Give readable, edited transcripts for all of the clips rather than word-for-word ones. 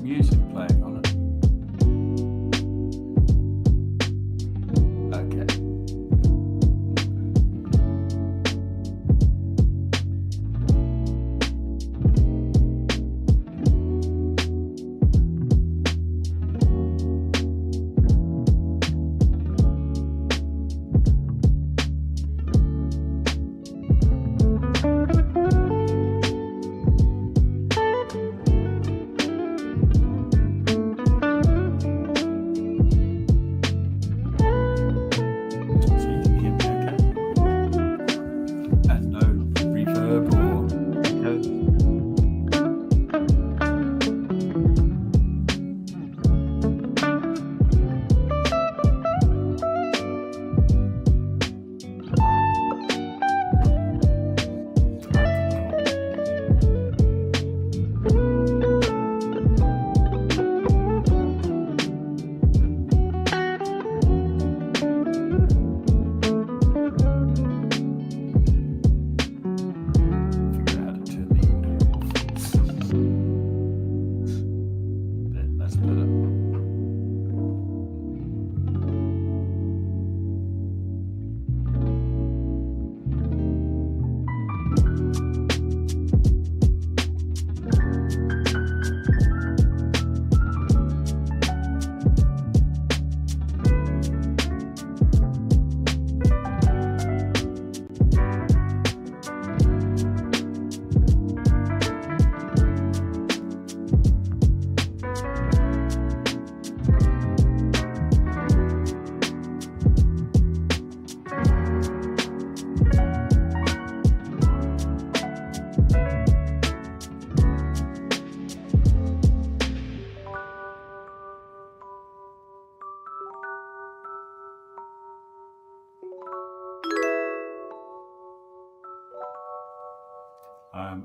music playing on it. Okay.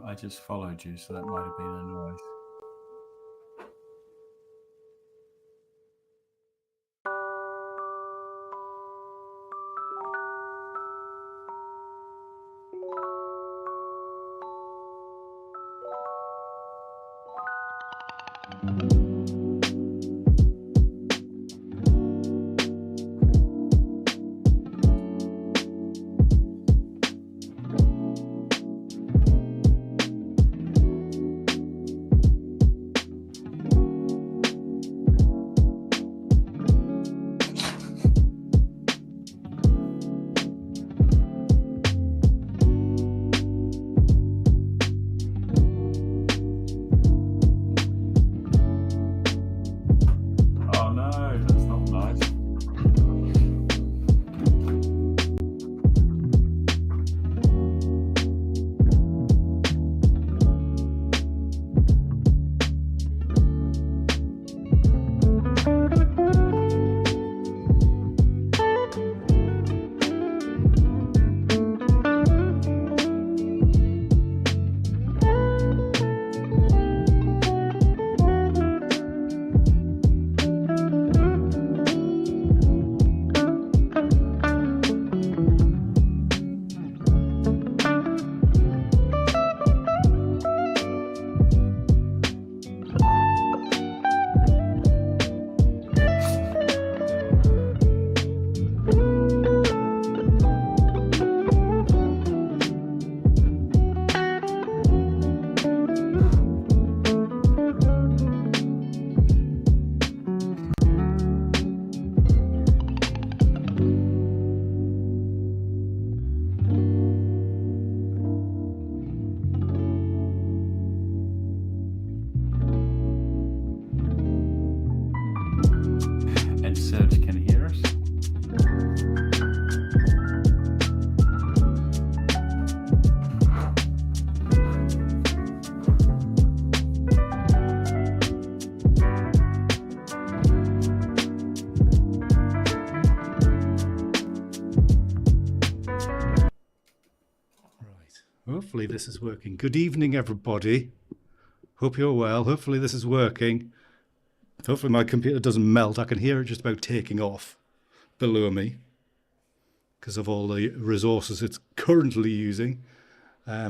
I just followed you, so that might have been a noise. Hopefully this is working. Good evening, everybody. Hope you're well. Hopefully this is working. Hopefully my computer doesn't melt. I can hear it just about taking off below me because of all the resources it's currently using.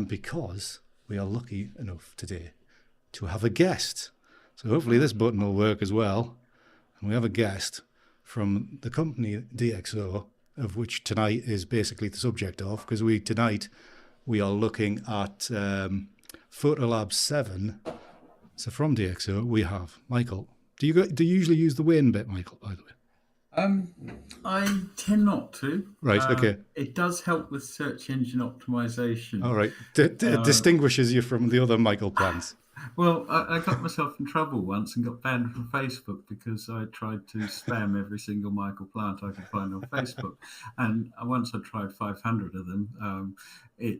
Because we are lucky enough today to have a guest. So hopefully this button will work as well. And we have a guest from the company DxO, of which tonight is basically the subject of, because tonight we are looking at PhotoLab 7. So from DxO we have Michael. Do you usually use the Wayne bit, Michael, by the way? I tend not to. Right, okay. It does help with search engine optimization. All right. It distinguishes you from the other Michael plans. Well, I got myself in trouble once and got banned from Facebook because I tried to spam every single Michael plant I could find on Facebook. And once I tried 500 of them, it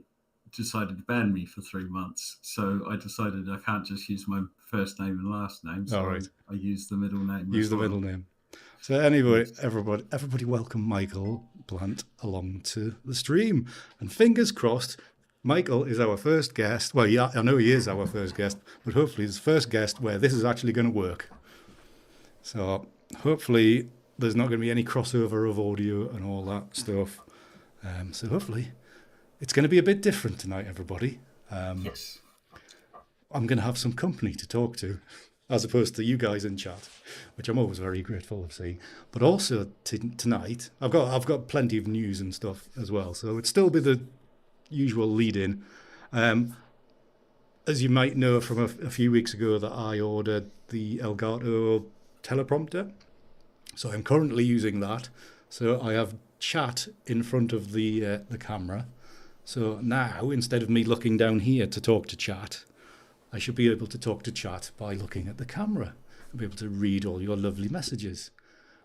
decided to ban me for 3 months. So I decided I can't just use my first name and last name. So All right. I use the middle name. Use the middle name. So anyway, everybody welcome Michael Plant along to the stream. And fingers crossed, Michael is our first guest. Well, yeah, I know he is our first guest, but hopefully he's the first guest where this is actually going to work. So hopefully there's not going to be any crossover of audio and all that stuff. So hopefully it's going to be a bit different tonight, everybody. Yes. I'm going to have some company to talk to, as opposed to you guys in chat, which I'm always very grateful of seeing. But also tonight, I've got plenty of news and stuff as well, so it'd still be the usual lead-in. As you might know from a few weeks ago, that I ordered the Elgato teleprompter, so I'm currently using that. So I have chat in front of the camera. So now, instead of me looking down here to talk to chat, I should be able to talk to chat by looking at the camera and be able to read all your lovely messages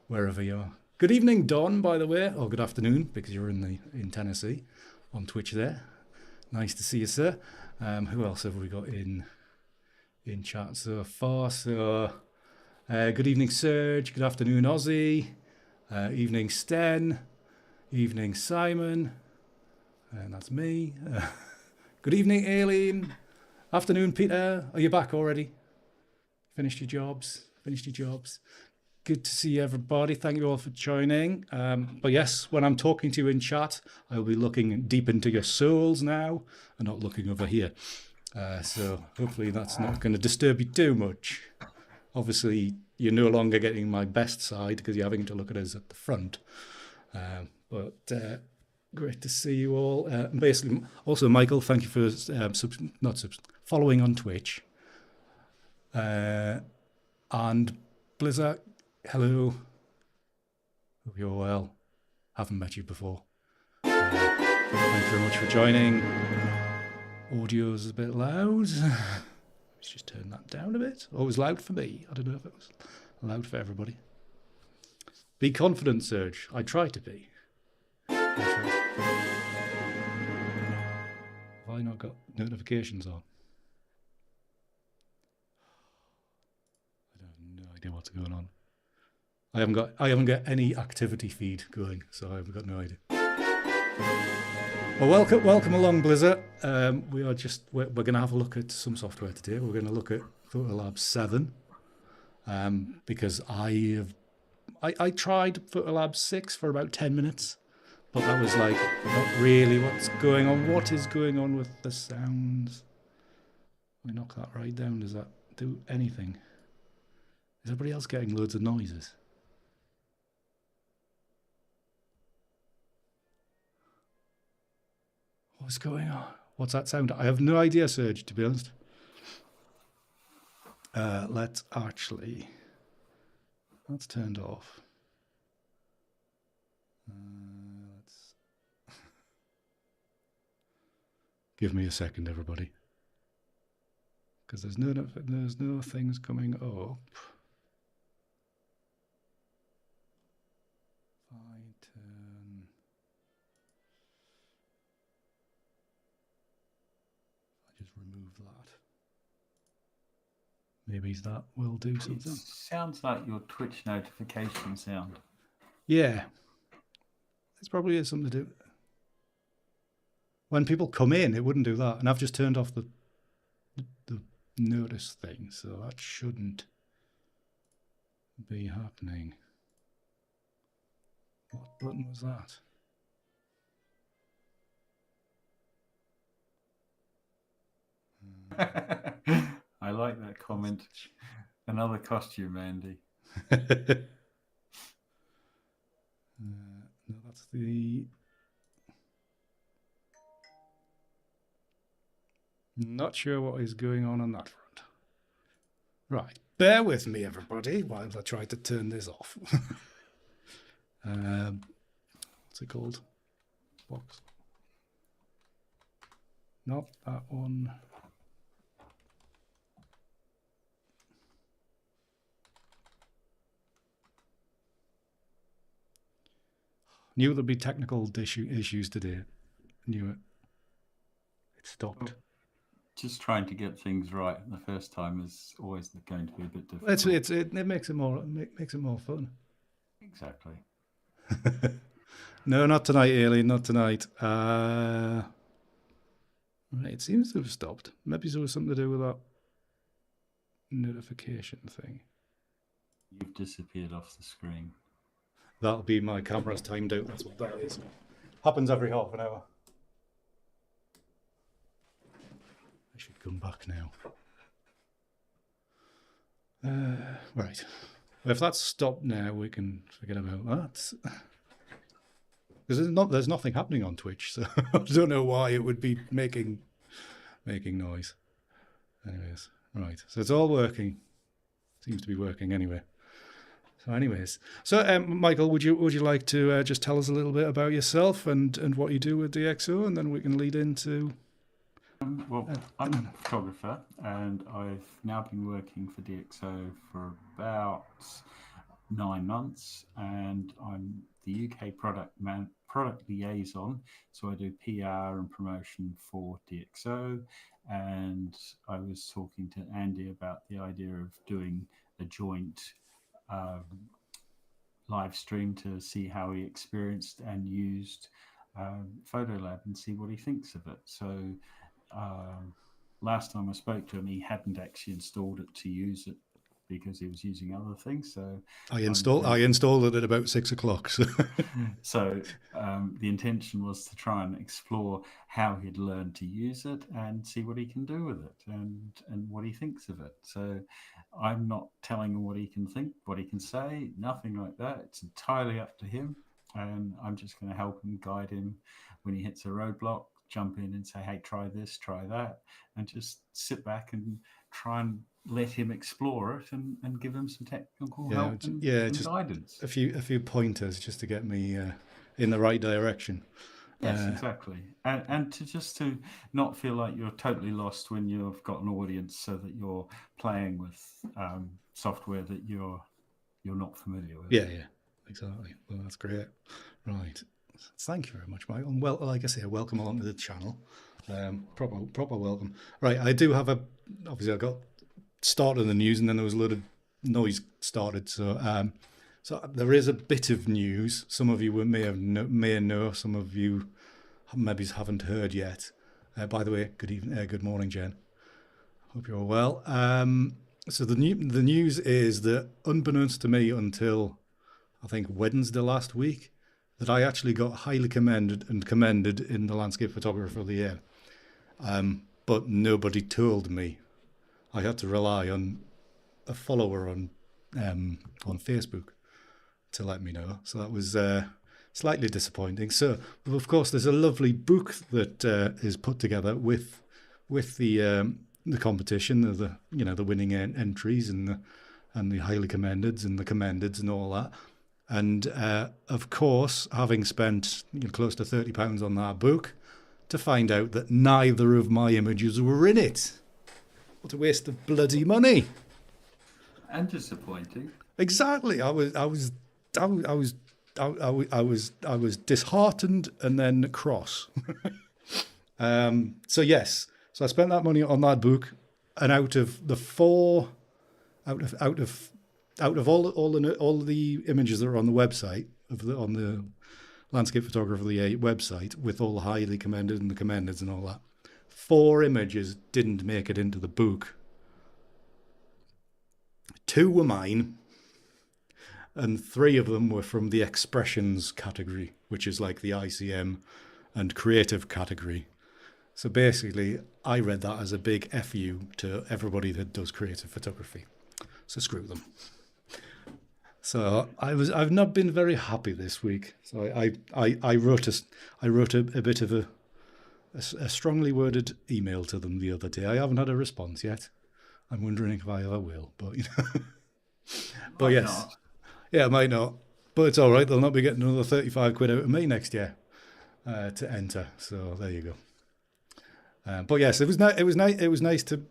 wherever you are. Good evening, Don, by the way, or good afternoon, because you're in Tennessee on Twitch there. Nice to see you, sir. Who else have we got in chat so far? So, good evening, Serge. Good afternoon, Ozzy. Evening, Sten. Evening, Simon. And that's me. Good evening, Aileen. Afternoon, Peter. Are you back already? Finished your jobs? Good to see everybody. Thank you all for joining. But yes, when I'm talking to you in chat, I will be looking deep into your souls now and not looking over here. So hopefully that's not going to disturb you too much. Obviously, you're no longer getting my best side because you're having to look at us at the front. But great to see you all. Basically, also, Michael, thank you for following on Twitch. And Blizzard, hello. Hope you're well. Haven't met you before. Thanks very much for joining. Audio's a bit loud. Let's just turn that down a bit. Oh, it was loud for me. I don't know if it was loud for everybody. Be confident, Serge. I try to be. Have I not got notifications on? I have no idea what's going on. I haven't got any activity feed going, so I haven't got no idea. Well, welcome along, Blizzard. We're going to have a look at some software today. We're going to look at PhotoLab 7 because I tried PhotoLab 6 for about 10 minutes, but that was like not really what's going on. What is going on with the sounds? Let me knock that right down. Does that do anything? Is everybody else getting loads of noises? What's going on? What's that sound? I have no idea, Serge, to be honest. That's turned off. Give me a second, everybody, because there's no things coming up. Remove that. Maybe that will do something. It sounds like your Twitch notification sound. Yeah. It's probably has something to do. When people come in, it wouldn't do that. And I've just turned off the notice thing, so that shouldn't be happening. What button was that? I like that comment. Another costume, Andy. No, that's the... Not sure what is going on that front. Right, bear with me, everybody, while I try to turn this off. What's it called? Box. Not that one. Knew there'd be technical issues today. Knew it. It stopped. Just trying to get things right the first time is always going to be a bit difficult. It makes it more fun. Exactly. No, not tonight, Alien. Not tonight. Right, it seems to have stopped. Maybe there was something to do with that notification thing. You've disappeared off the screen. That'll be my camera's timed out. That's what that is. Happens every half an hour. I should come back now. Right. If that's stopped now, we can forget about that. Because there's nothing happening on Twitch, so I don't know why it would be making noise. Anyways, right. So it's all working. Seems to be working anyway. So Michael, would you like to just tell us a little bit about yourself and what you do with DxO, and then we can lead into... Well, I'm a photographer, and I've now been working for DxO for about 9 months, and I'm the UK product liaison. So I do PR and promotion for DxO, and I was talking to Andy about the idea of doing a joint live stream to see how he experienced and used PhotoLab and see what he thinks of it. So last time I spoke to him, he hadn't actually installed it to use it because he was using other things. So I installed it at about 6 o'clock. So the intention was to try and explore how he'd learned to use it and see what he can do with it and what he thinks of it. So I'm not telling him what he can think, what he can say, nothing like that. It's entirely up to him. And I'm just going to help him, guide him when he hits a roadblock, jump in and say, hey, try this, try that, and just sit back and try and let him explore it and give him some technical help and just guidance. A few pointers just to get me in the right direction. Yes, exactly. And to not feel like you're totally lost when you've got an audience, so that you're playing with software that you're not familiar with. Yeah, exactly. Well, that's great. Right. Thank you very much, Michael. And well, like I say, welcome along to the channel. Proper welcome. Right, I do have obviously I got started in the news, and then there was a lot of noise started. So there is a bit of news. Some of you may know. Some of you maybe haven't heard yet. By the way, good evening, good morning, Jen. Hope you're well. So the news is that, unbeknownst to me until I think Wednesday last week, that I actually got highly commended in the Landscape Photographer of the Year. But nobody told me. I had to rely on a follower on Facebook to let me know. So that was slightly disappointing. So, of course, there's a lovely book that is put together with the competition, the winning entries and the highly commendeds and the commendeds and all that. And of course, having spent close to £30 on that book, to find out that neither of my images were in it. What a waste of bloody money! And disappointing. Exactly. I was disheartened and then cross. So yes, so I spent that money on that book, and out of all the images that are on the website on the Landscape Photographer of the Year website, with all the highly commended and the commendeds and all that, 4 images didn't make it into the book. 2 were mine, and 3 of them were from the expressions category, which is like the ICM and creative category. So basically, I read that as a big FU to everybody that does creative photography. So screw them. So I've not been very happy this week. So I wrote a bit of a strongly worded email to them the other day. I haven't had a response yet. I'm wondering if I ever will, but but yes, not. Yeah, it might not, but it's all right. They'll not be getting another 35 quid out of me next year to enter. So there you go. But yes, it was nice. It was nice to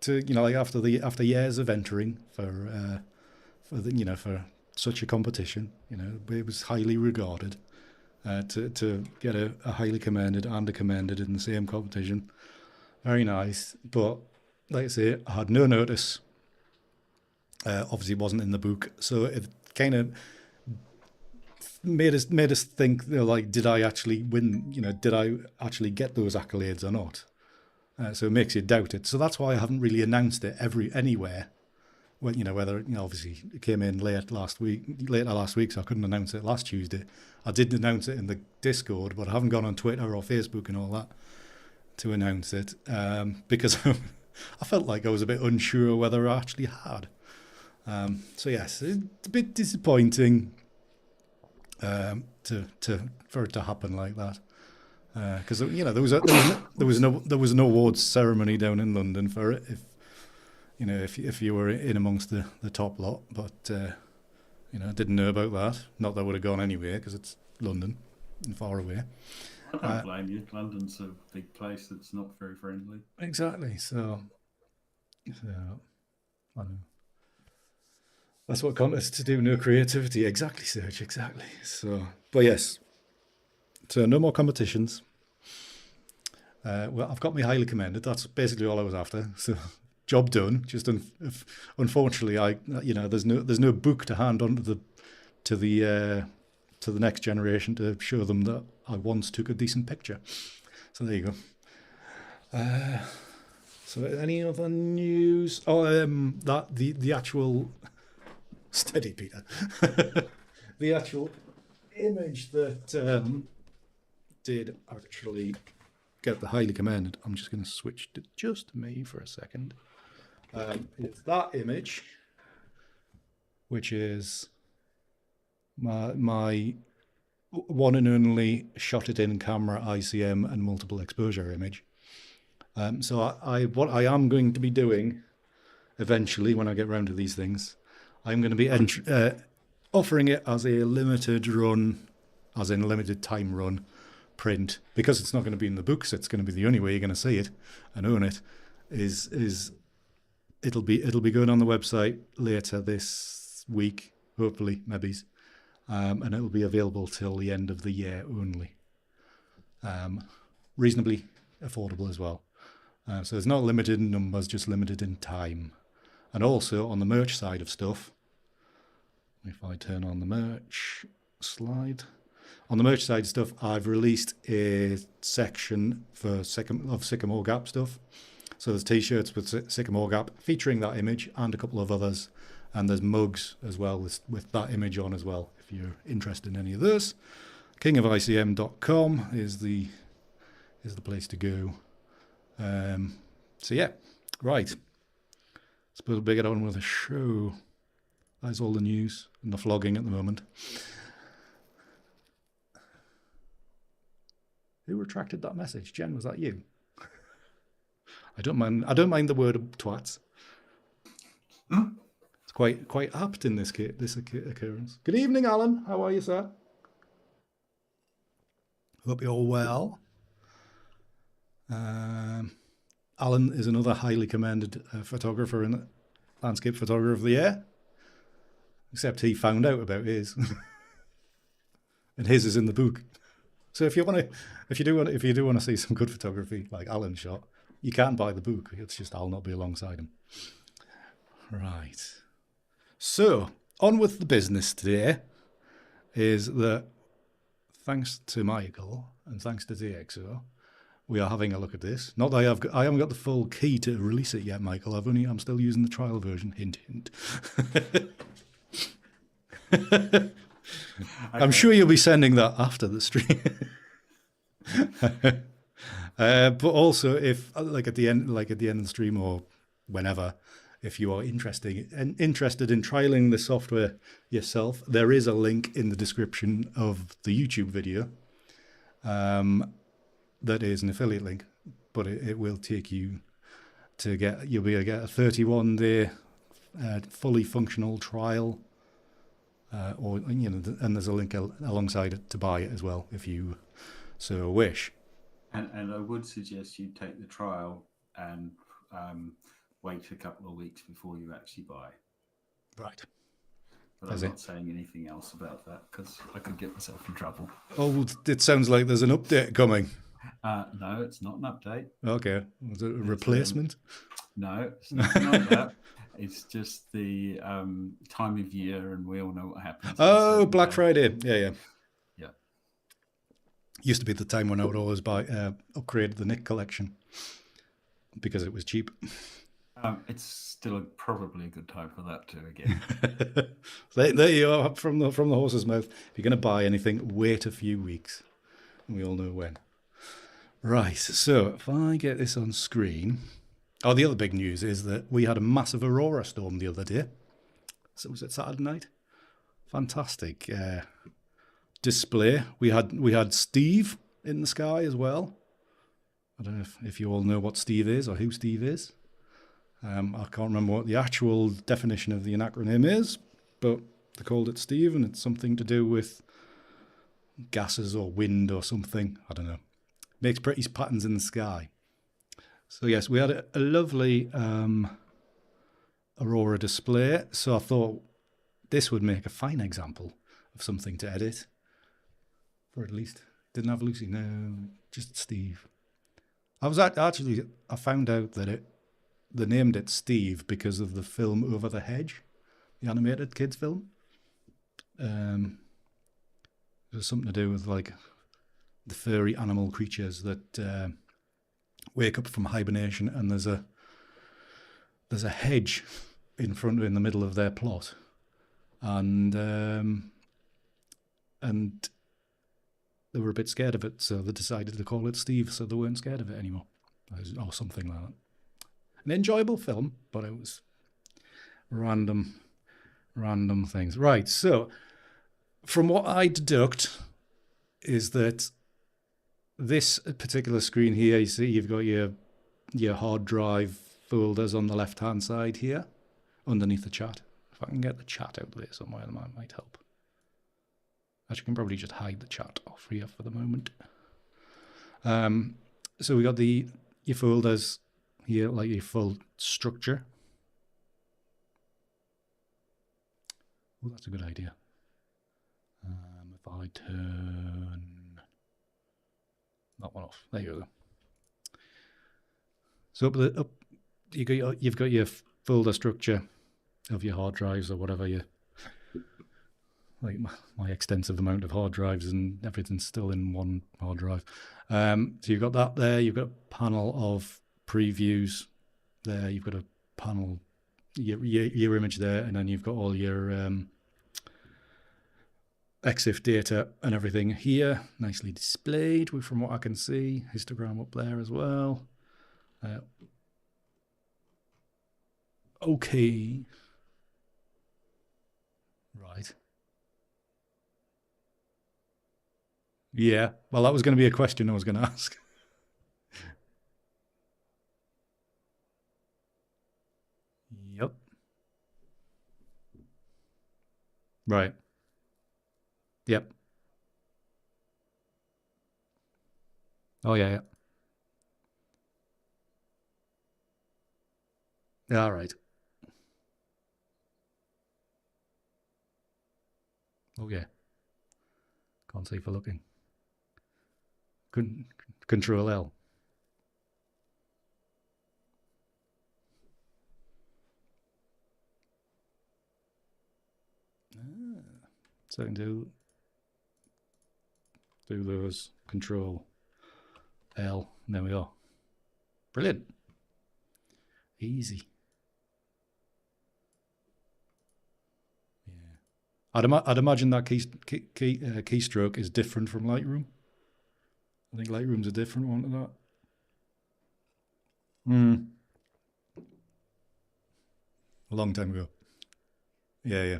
like after years of entering for such a competition. It was highly regarded. To get a highly commended and a commended in the same competition, very nice. But like I say, I had no notice. Obviously, it wasn't in the book, so it kind of made us think, like, did I actually win? Did I actually get those accolades or not? So it makes you doubt it. So that's why I haven't really announced it anywhere. Well, whether obviously it came in later last week, so I couldn't announce it last Tuesday. I did announce it in the Discord, but I haven't gone on Twitter or Facebook and all that to announce it because I felt like I was a bit unsure whether I actually had. So yes, it's a bit disappointing for it to happen like that, because there was no awards ceremony down in London for it. If you were in amongst the top lot, but didn't know about that. Not that I would have gone anywhere because it's London and far away. I don't blame you. London's a big place that's not very friendly. Exactly. So I don't know. That's what contests do, no creativity. Exactly, Serge, exactly. So, but yes. So no more competitions. Well, I've got me highly commended. That's basically all I was after. So job done. Just unfortunately, there's no book to hand on to the next generation to show them that I once took a decent picture. So there you go. So any other news? Oh, that the actual steady Peter, the actual image that did actually get the highly commended. I'm just going to switch to just me for a second. It's that image, which is my one and only shot it in camera ICM and multiple exposure image. So what I am going to be doing eventually when I get round to these things, I'm going to be offering it as a limited run, as in a limited time run print, because it's not going to be in the books. It's going to be the only way you're going to see it and own it. Is it'll be going on the website later this week, hopefully, maybe, and it'll be available till the end of the year only. Reasonably affordable as well. So it's not limited in numbers, just limited in time. And also on the merch side of stuff, if I turn on the merch slide, on the merch side of stuff, I've released a section for Sycamore Gap stuff. So there's t-shirts with Sycamore Gap featuring that image and a couple of others. And there's mugs as well with that image on as well, if you're interested in any of those. kingofICM.com is the place to go. So yeah, right. Suppose we'll get on with the show. That's all the news and the flogging at the moment. Who retracted that message? Jen, was that you? I don't mind the word twats. It's quite apt in this occurrence. Good evening, Alan. How are you, sir? Hope you're well. Alan is another highly commended photographer in landscape photographer of the year. Except he found out about his, and his is in the book. So if you do want to see some good photography like Alan shot, you can buy the book. It's just I'll not be alongside him. Right. So on with the business today. Is that thanks to Michael and thanks to DxO, we are having a look at this. Not that I haven't got the full key to release it yet, Michael. I'm still using the trial version. Hint, hint. I'm sure you'll be sending that after the stream. But also, if like at the end of the stream or whenever, if you are interested in trialing the software yourself, there is a link in the description of the YouTube video. That is an affiliate link, but it will take you to you'll be able to get a 31-day fully functional trial, or and there's a link alongside it to buy it as well if you so wish. And I would suggest you take the trial and wait a couple of weeks before you actually buy. Right. But I'm not saying anything else about that because I could get myself in trouble. Oh, it sounds like there's an update coming. No, it's not an update. Okay. Was it a replacement? No, it's nothing like that. It's just the time of year, and we all know what happens. Oh, Black Friday. Yeah. Used to be the time when I would always buy upgrade the Nik Collection because it was cheap. It's still probably a good time for that too. Again, there you are from the horse's mouth. If you're going to buy anything, wait a few weeks. We all know when. Right. So if I get this on screen, the other big news is that we had a massive aurora storm the other day. So was it Saturday night? Fantastic display. We had Steve in the sky as well. I don't know if you all know what Steve is or who Steve is. I can't remember what the actual definition of the acronym is, but they called it Steve, and it's something to do with gases or wind or something. I don't know. Makes pretty patterns in the sky. So yes, we had a lovely aurora display. So I thought this would make a fine example of something to edit. Or at least didn't have Lucy. No, just Steve. I found out that they named it Steve because of the film Over the Hedge, the animated kids film. It was something to do with like the furry animal creatures that wake up from hibernation, and there's a hedge in the middle of their plot, and they were a bit scared of it, so they decided to call it Steve, so they weren't scared of it anymore, or something like that. An enjoyable film, but it was random things. Right, so from what I deduct is that this particular screen here, you see you've got your hard drive folders on the left-hand side here, underneath the chat. If I can get the chat out there somewhere, that might help. Actually, I can probably just hide the chat off here for the moment. So we got your folders here, like your full structure. Oh, that's a good idea. If I turn that one off, there you go. So you've got your folder structure of your hard drives or whatever like my extensive amount of hard drives, and everything's still in one hard drive. So you've got that there. You've got a panel of previews there. You've got a panel, your image there, and then you've got all your EXIF data and everything here, nicely displayed from what I can see. Histogram up there as well. Okay. Right. Yeah, well, that was going to be a question I was going to ask. Yep. Right. Yep. Oh, yeah. All right. Oh, yeah. Can't see for looking. Control L. So I can do those. Control L. And there we are. Brilliant. Easy. Yeah. I'd imagine that keystroke is different from Lightroom. I think Lightroom's a different one to that. A long time ago. Yeah, yeah.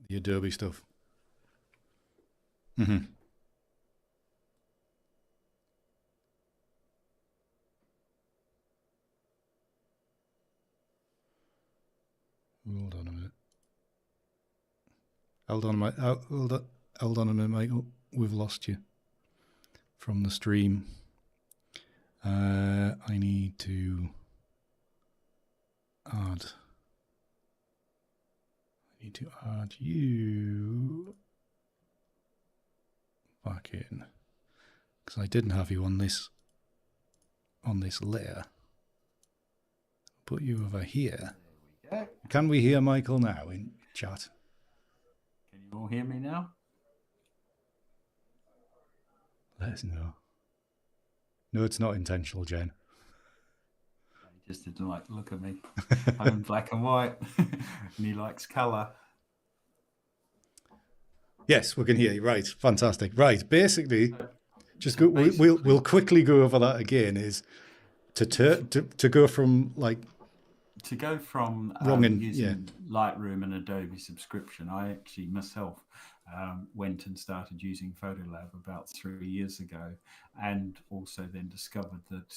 The Adobe stuff. Mm-hmm. Hold on a minute. Hold on, mate. Hold on a minute, mate. Oh, we've lost you from the stream. I need to add. I need to add you back in because I didn't have you on this layer. Put you over here. There we go. Can we hear Michael now in chat? Can you all hear me now? Let us know. No, it's not intentional, Jen. He just didn't like the look at me. I'm in black and white, and he likes colour. Yes, we can hear you. Right, fantastic. Right, basically, just go. We'll quickly go over that again. Is to go from like to go from using Lightroom and Adobe subscription. I actually myself went and started using PhotoLab about 3 years ago, and also then discovered that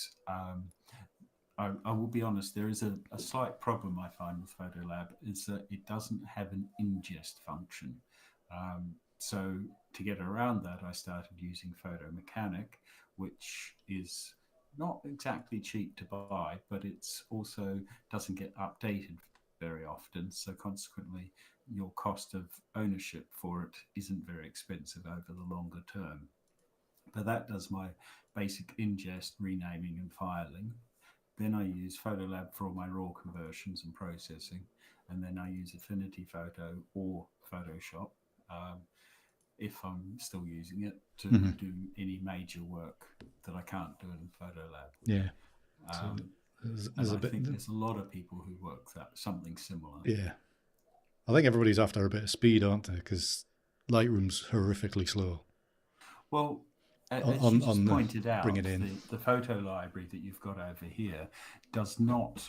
I will be honest, there is a slight problem I find with PhotoLab is that it doesn't have an ingest function. So to get around that, I started using Photo Mechanic, which is not exactly cheap to buy, but it's also doesn't get updated very often. So consequently, your cost of ownership for it isn't very expensive over the longer term. But that does my basic ingest, renaming and filing. Then I use PhotoLab for all my raw conversions and processing. And then I use Affinity Photo or Photoshop if I'm still using it to do any major work that I can't do in PhotoLab. Yeah. I think there's a lot of people who work that something similar. Yeah. I think everybody's after a bit of speed, aren't they? Because Lightroom's horrifically slow. Well, as you just pointed out, the photo library that you've got over here does not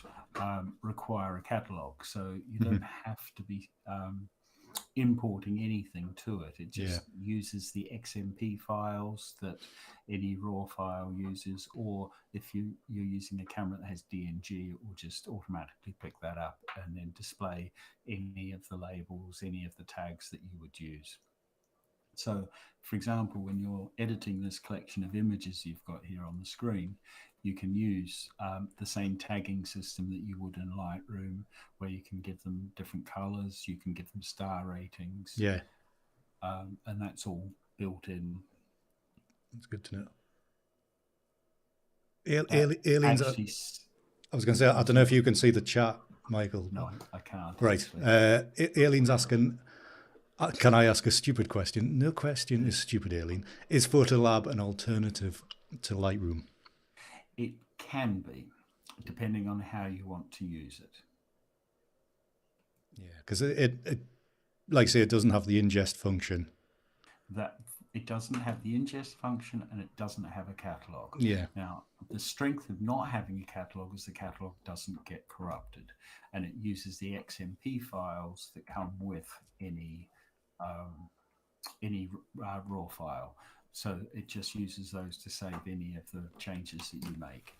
require a catalog, so you don't have to be importing anything to it. It just uses the XMP files that any RAW file uses, or if you're using a camera that has DNG, it will just automatically pick that up and then display any of the labels, any of the tags that you would use. So, for example, when you're editing this collection of images you've got here on the screen, you can use the same tagging system that you would in Lightroom, where you can give them different colors, you can give them star ratings. Yeah. And that's all built in. That's good to know. Aliens actually, I was going to say, I don't know if you can see the chat, Michael. No, I can't. Right. Alien's asking, can I ask a stupid question? No question is stupid, Alien. Is PhotoLab an alternative to Lightroom? It can be, depending on how you want to use it. Yeah, because it like I say, it doesn't have the ingest function. That it doesn't have the ingest function, and it doesn't have a catalog. Yeah. Now, the strength of not having a catalog is the catalog doesn't get corrupted, and it uses the XMP files that come with any raw file. So it just uses those to save any of the changes that you make.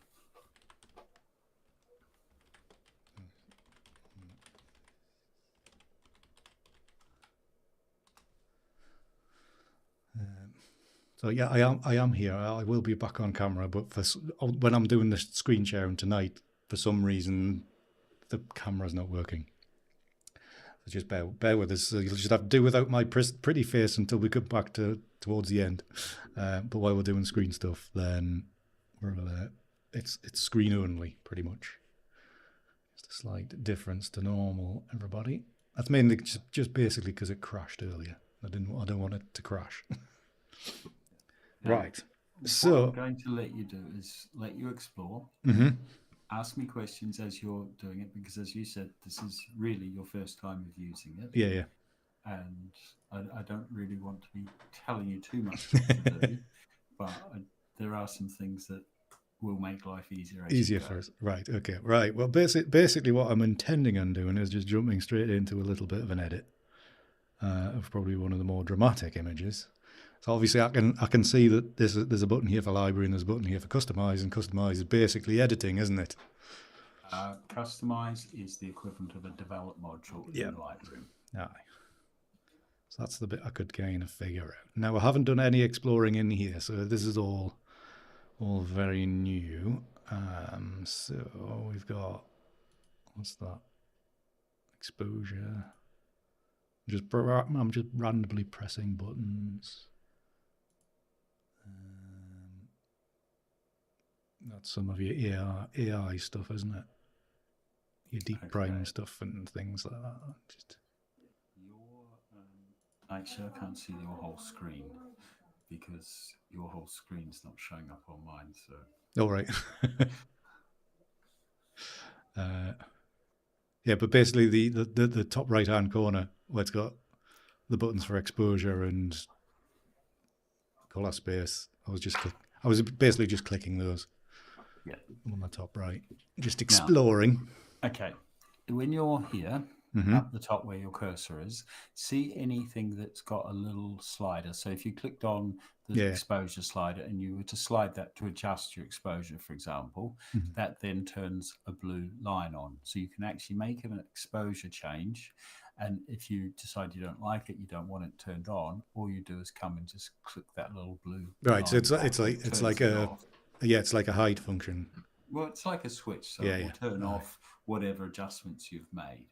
So yeah, I am here. I will be back on camera, but when I'm doing the screen sharing tonight, for some reason, the camera's not working. So just bear with us. You'll just have to do without my pretty face until we come back towards the end. But while we're doing screen stuff, then it's screen only pretty much. Just a slight difference to normal, everybody. That's mainly just basically because it crashed earlier. I don't want it to crash. Right. What I'm So, going to let you do is let you explore. Ask me questions as you're doing it, because as you said, this is really your first time of using it. yeah. And I don't really want to be telling you too much what to do, but there are some things that will make life easier as Easier you go. for us. Right, okay. Right. Well, basically what I'm intending on doing is just jumping straight into a little bit of an edit of probably one of the more dramatic images. So obviously I can see that there's a button here for library and there's a button here for customize, and customize is basically editing, isn't it? Customize is the equivalent of a develop module Yeah. in Lightroom. Aye. So that's the bit I could kind of figure out. Now I haven't done any exploring in here, so this is all very new. So we've got, what's that? Exposure. I'm just randomly pressing buttons. That's some of your AI stuff, isn't it? Your deep prime stuff and things like that. Just... Actually, I can't see your whole screen because your whole screen's not showing up on mine. So. Oh, right. Yeah, but basically the top right hand corner where it's got the buttons for exposure and color space. I was basically just clicking those. Yeah. On the top right, just exploring. Now, okay, when you're here, up the top where your cursor is, see anything that's got a little slider. So if you clicked on the exposure slider and you were to slide that to adjust your exposure, for example, that then turns a blue line on. So you can actually make an exposure change. And if you decide you don't like it, you don't want it turned on, all you do is come and just click that little blue right. line. So it's like a it's like a hide function. Well, it's like a switch, so it will turn off whatever adjustments you've made.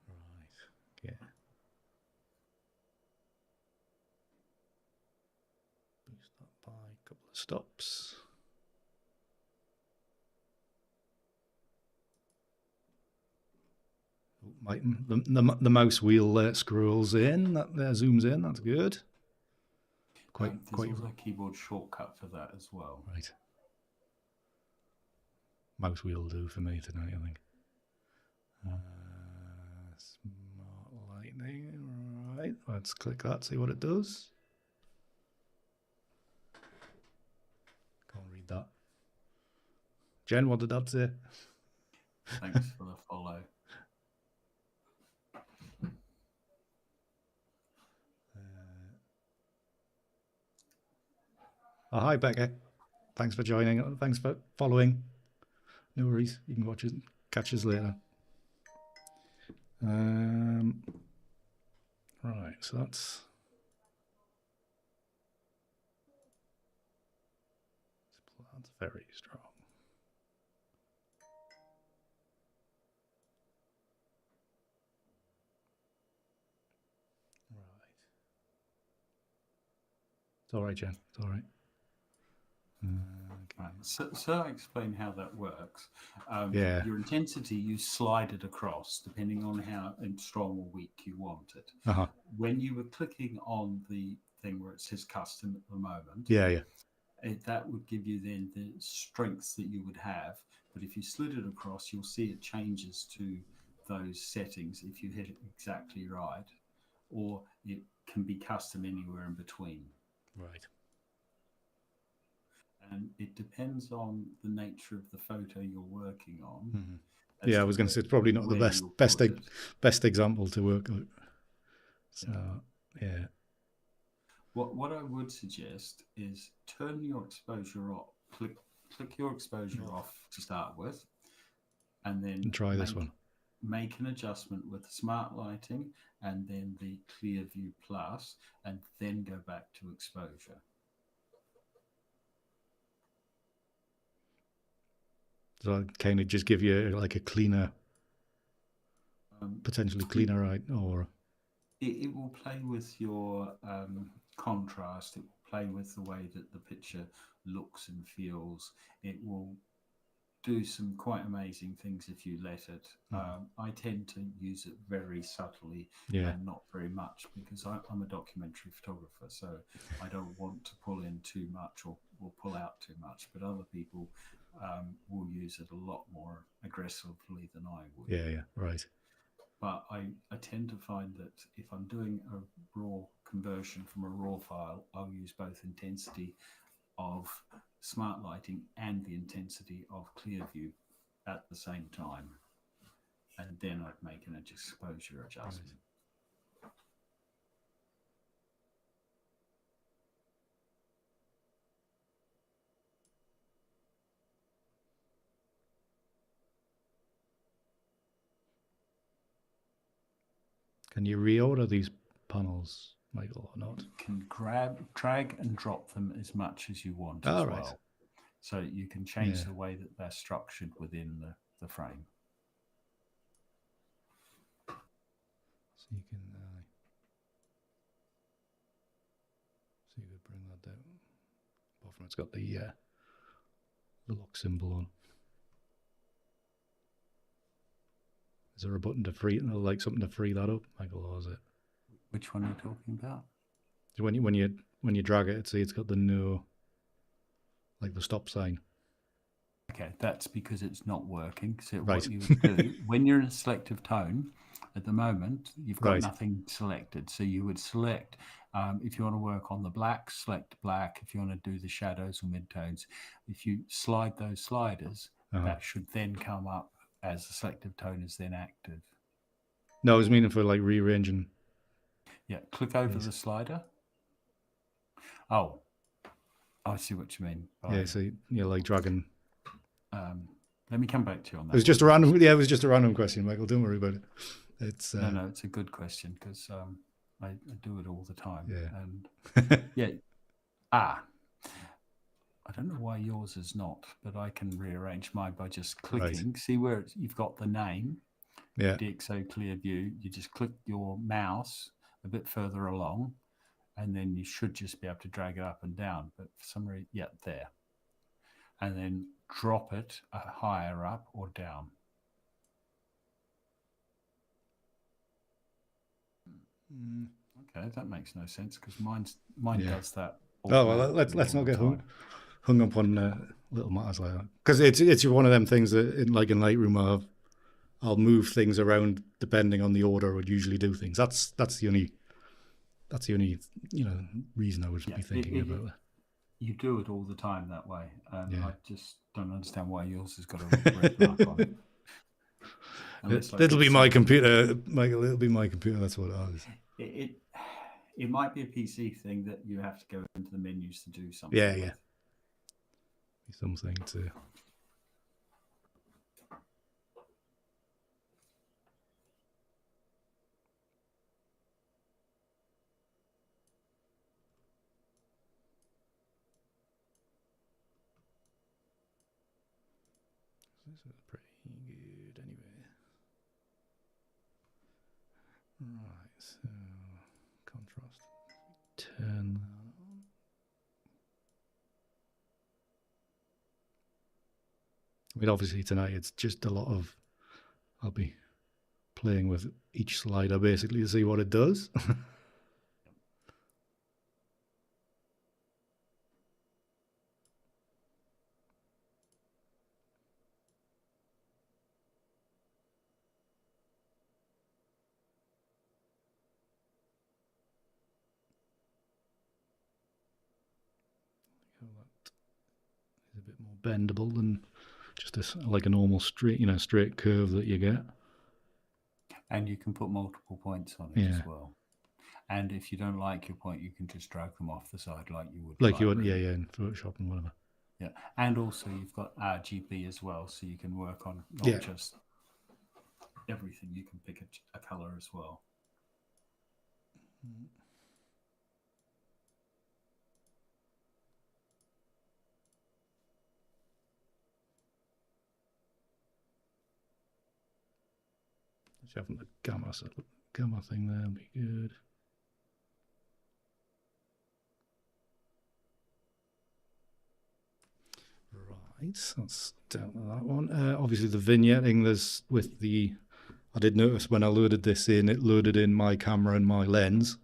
Right. Yeah. Boost that by a couple of stops. The mouse wheel scrolls in. That zooms in. That's good. There's also a keyboard shortcut for that as well. Right. Mouse wheel will do for me tonight, I think. Smart lightning. Right. Let's click that. See what it does. Can't read that. Jen, what did that say? Thanks for the follow. Oh, hi, Becca. Thanks for joining. Thanks for following. No worries. You can watch it, catch us later. Right, so that's very strong. Right. It's all right, Jen. It's all right. Right. So I'll explain how that works. Your intensity, you slide it across depending on how strong or weak you want it. When you were clicking on the thing where it says custom at the moment, that would give you then the strengths that you would have. But if you slid it across, you'll see it changes to those settings if you hit it exactly right, or it can be custom anywhere in between. Right. And it depends on the nature of the photo you're working on. Yeah, I was going to say it's probably not the best example to work with. So, yeah. What I would suggest is turn your exposure off. Click your exposure off to start with, and then try this one. Make an adjustment with the smart lighting and then the clear view plus, and then go back to exposure. So I kind of just give you like a cleaner, potentially cleaner eye, or it will play with your contrast. It will play with the way that the picture looks and feels. It will do some quite amazing things if you let it. I tend to use it very subtly and not very much because I'm a documentary photographer, so I don't want to pull in too much or will pull out too much, but other people will use it a lot more aggressively than I would. Yeah, right. But I tend to find that if I'm doing a raw conversion from a raw file, I'll use both intensity of smart lighting and the intensity of clear view at the same time. And then I'd make an exposure adjustment. Right. Can you reorder these panels, Michael, or not? You can drag and drop them as much as you want as well. So you can change the way that they're structured within the frame. So you can bring that down. Apart from it's got the lock symbol on. Is there a button to free, like something to free that up, Michael, or is it? Which one are you talking about? When you drag it, see it's got the no, like the stop sign. Okay, that's because it's not working. So what you would do when you're in a selective tone, at the moment you've got nothing selected. So you would select if you want to work on the black, select black. If you want to do the shadows or midtones, if you slide those sliders, that should then come up as the selective tone is then active. No, I was meaning for like rearranging. Yeah, click over the slider. Oh, I see what you mean. Yeah, so you're like dragging. Let me come back to you on that. It was just a random. Yeah, it was just a random question, Michael. Don't worry about it. It's no, it's a good question because I do it all the time. Yeah, and I don't know why yours is not, but I can rearrange mine by just clicking. See where you've got the name, DxO Clear View. You just click your mouse a bit further along, and then you should just be able to drag it up and down. But for some reason, there. And then drop it higher up or down. Okay, that makes no sense because mine does that. Oh well, let's not get hung up on little matters like that, because it's one of them things that in Lightroom I'll move things around depending on the order I would usually do things. That's the only reason I would be thinking about it. You do it all the time that way. I just don't understand why yours has got a red mark on it. It'll be my computer, Michael. It'll be my computer. That's what it is. It might be a PC thing that you have to go into the menus to do something. Yeah. Something to. This is pretty good anyway. Right, so contrast. Turn that on. I mean, obviously tonight it's just a lot of. I'll be playing with each slider basically to see what it does. Is a bit more bendable than just like a normal straight curve that you get. And you can put multiple points on it as well. And if you don't like your point, you can just drag them off the side like you would. Like you would, in Photoshop and whatever. Yeah, and also you've got RGB as well, so you can work on not just everything. You can pick a color as well. Just having the gamma thing there would be good. Right, that's down to that one. Obviously the vignetting, I did notice when I loaded this in, it loaded in my camera and my lens,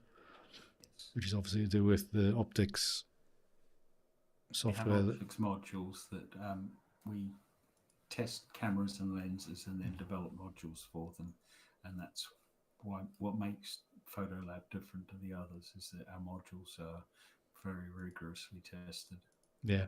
which is obviously to do with the optics software that... We have modules that we test cameras and lenses and then develop modules for them, and that's what makes PhotoLab different to the others is that our modules are very rigorously tested. Yeah.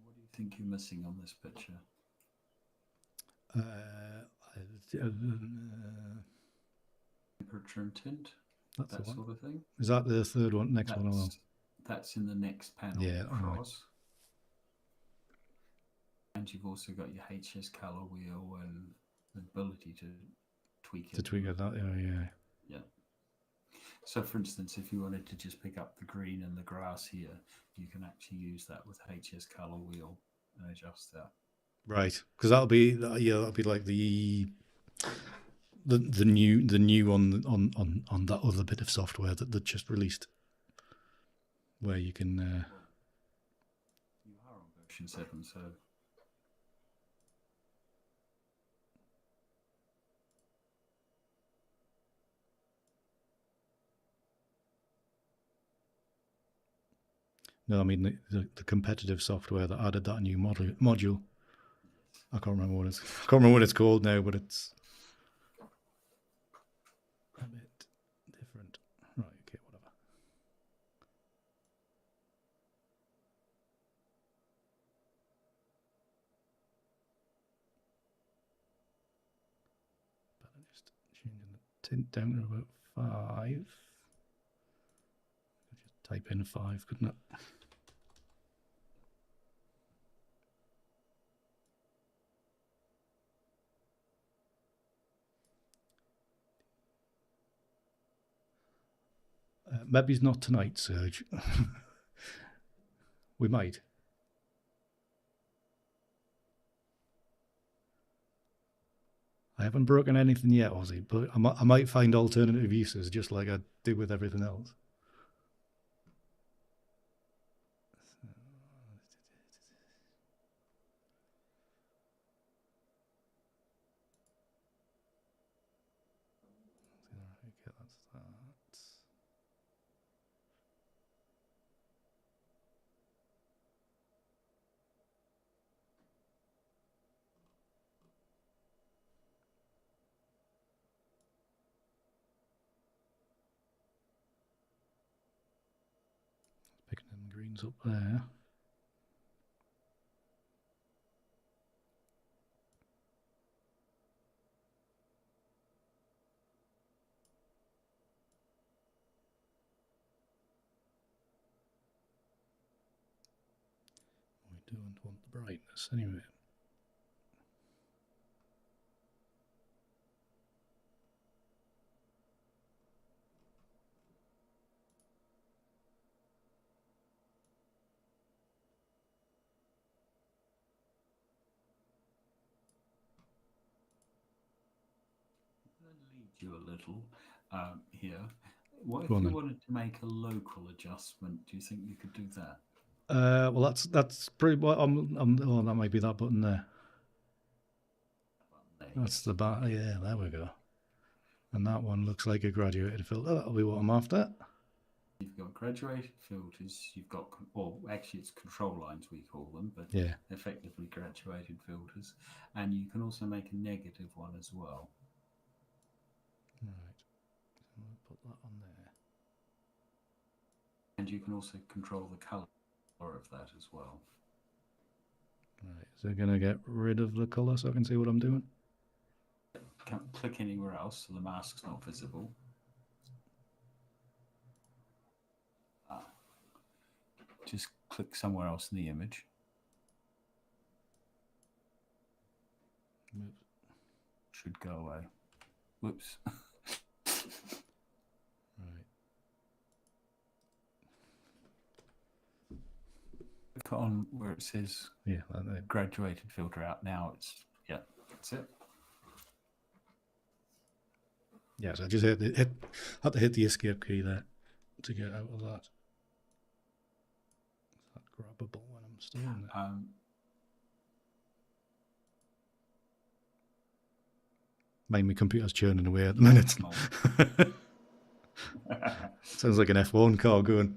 What do you think you're missing on this picture? Temperature and tint, that sort of thing. Is that the third one? Next one? That's in the next panel. Yeah, across. And you've also got your HS color wheel and the ability to tweak it. To tweak it, that, yeah. Yeah. So, for instance, if you wanted to just pick up the green and the grass here, you can actually use that with HS color wheel and adjust that. Right, because that'll be like the new on that other bit of software that just released, where you can. You are on version 7, so. No, I mean the competitive software that added that new module. I can't remember what it's called now, but it's a bit different. Right, okay, whatever. But I'm just changing the tint down to about 5. Just type in 5, couldn't it? Maybe it's not tonight, Serge. We might. I haven't broken anything yet, Ozzy, but I might find alternative uses, just like I did with everything else. Okay, that's that. Picking them greens up there. We don't want the brightness anyway. Lead you a little here. What if you wanted to make a local adjustment? Do you think you could do that? Well, that's pretty. Well, oh, that might be that button there. That's the button. Yeah, there we go. And that one looks like a graduated filter. That'll be what I'm after. You've got graduated filters. You've got, or actually, it's control lines we call them, but yeah, effectively graduated filters. And you can also make a negative one as well. Right. So I'll put that on there. And you can also control the color of that as well. Right. Is it going to get rid of the color so I can see what I'm doing? Can't click anywhere else, so the mask's not visible. Just click somewhere else in the image. Oops. Should go away. Whoops. Right. Click on where it says graduated filter out. Now it's, yeah, that's it. Yeah, so I just had to hit the escape key there to get out of that. Is that grabbable when I'm still in there? My computer's churning away at the minute. Sounds like an F1 car going.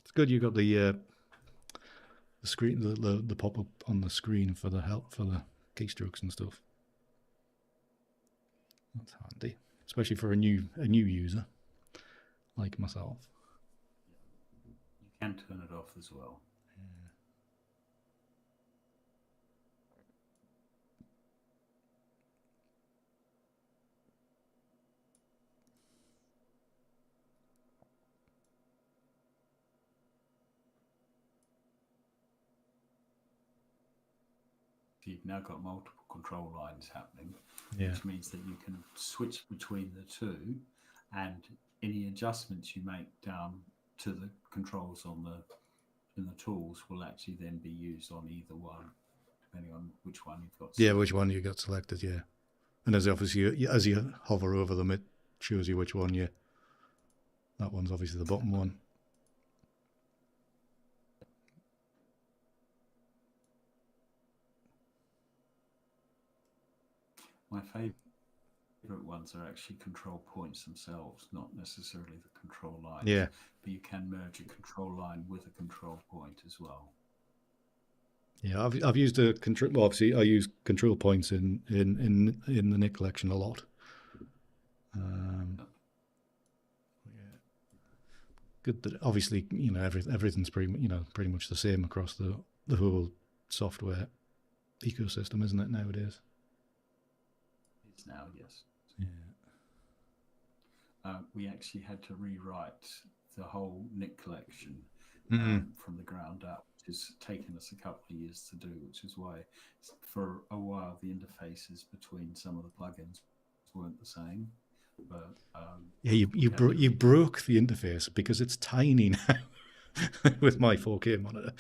It's good you got the screen, the pop up on the screen for the help for the keystrokes and stuff. That's handy, especially for a new user like myself. You can turn it off as well. Yeah. You've now got multiple control lines happening, Yeah. which means that you can switch between the two, and any adjustments you make down to the controls in the tools will actually then be used on either one, depending on which one you've got selected. Yeah, which one you got selected, yeah. And as you hover over them, it shows you which one that one's obviously the bottom one. My favourite ones are actually control points themselves, not necessarily the control lines. Yeah. But you can merge a control line with a control point as well. Yeah, I've used a control. Well, obviously, I use control points in the Nik Collection a lot. Yeah. Good that obviously everything's pretty much the same across the whole software ecosystem, isn't it nowadays? It's now, yes. Yeah. We actually had to rewrite the whole Nik Collection from the ground up, which has taken us a couple of years to do, which is why for a while the interfaces between some of the plugins weren't the same. But yeah, you broke the interface because it's tiny now with my 4K monitor.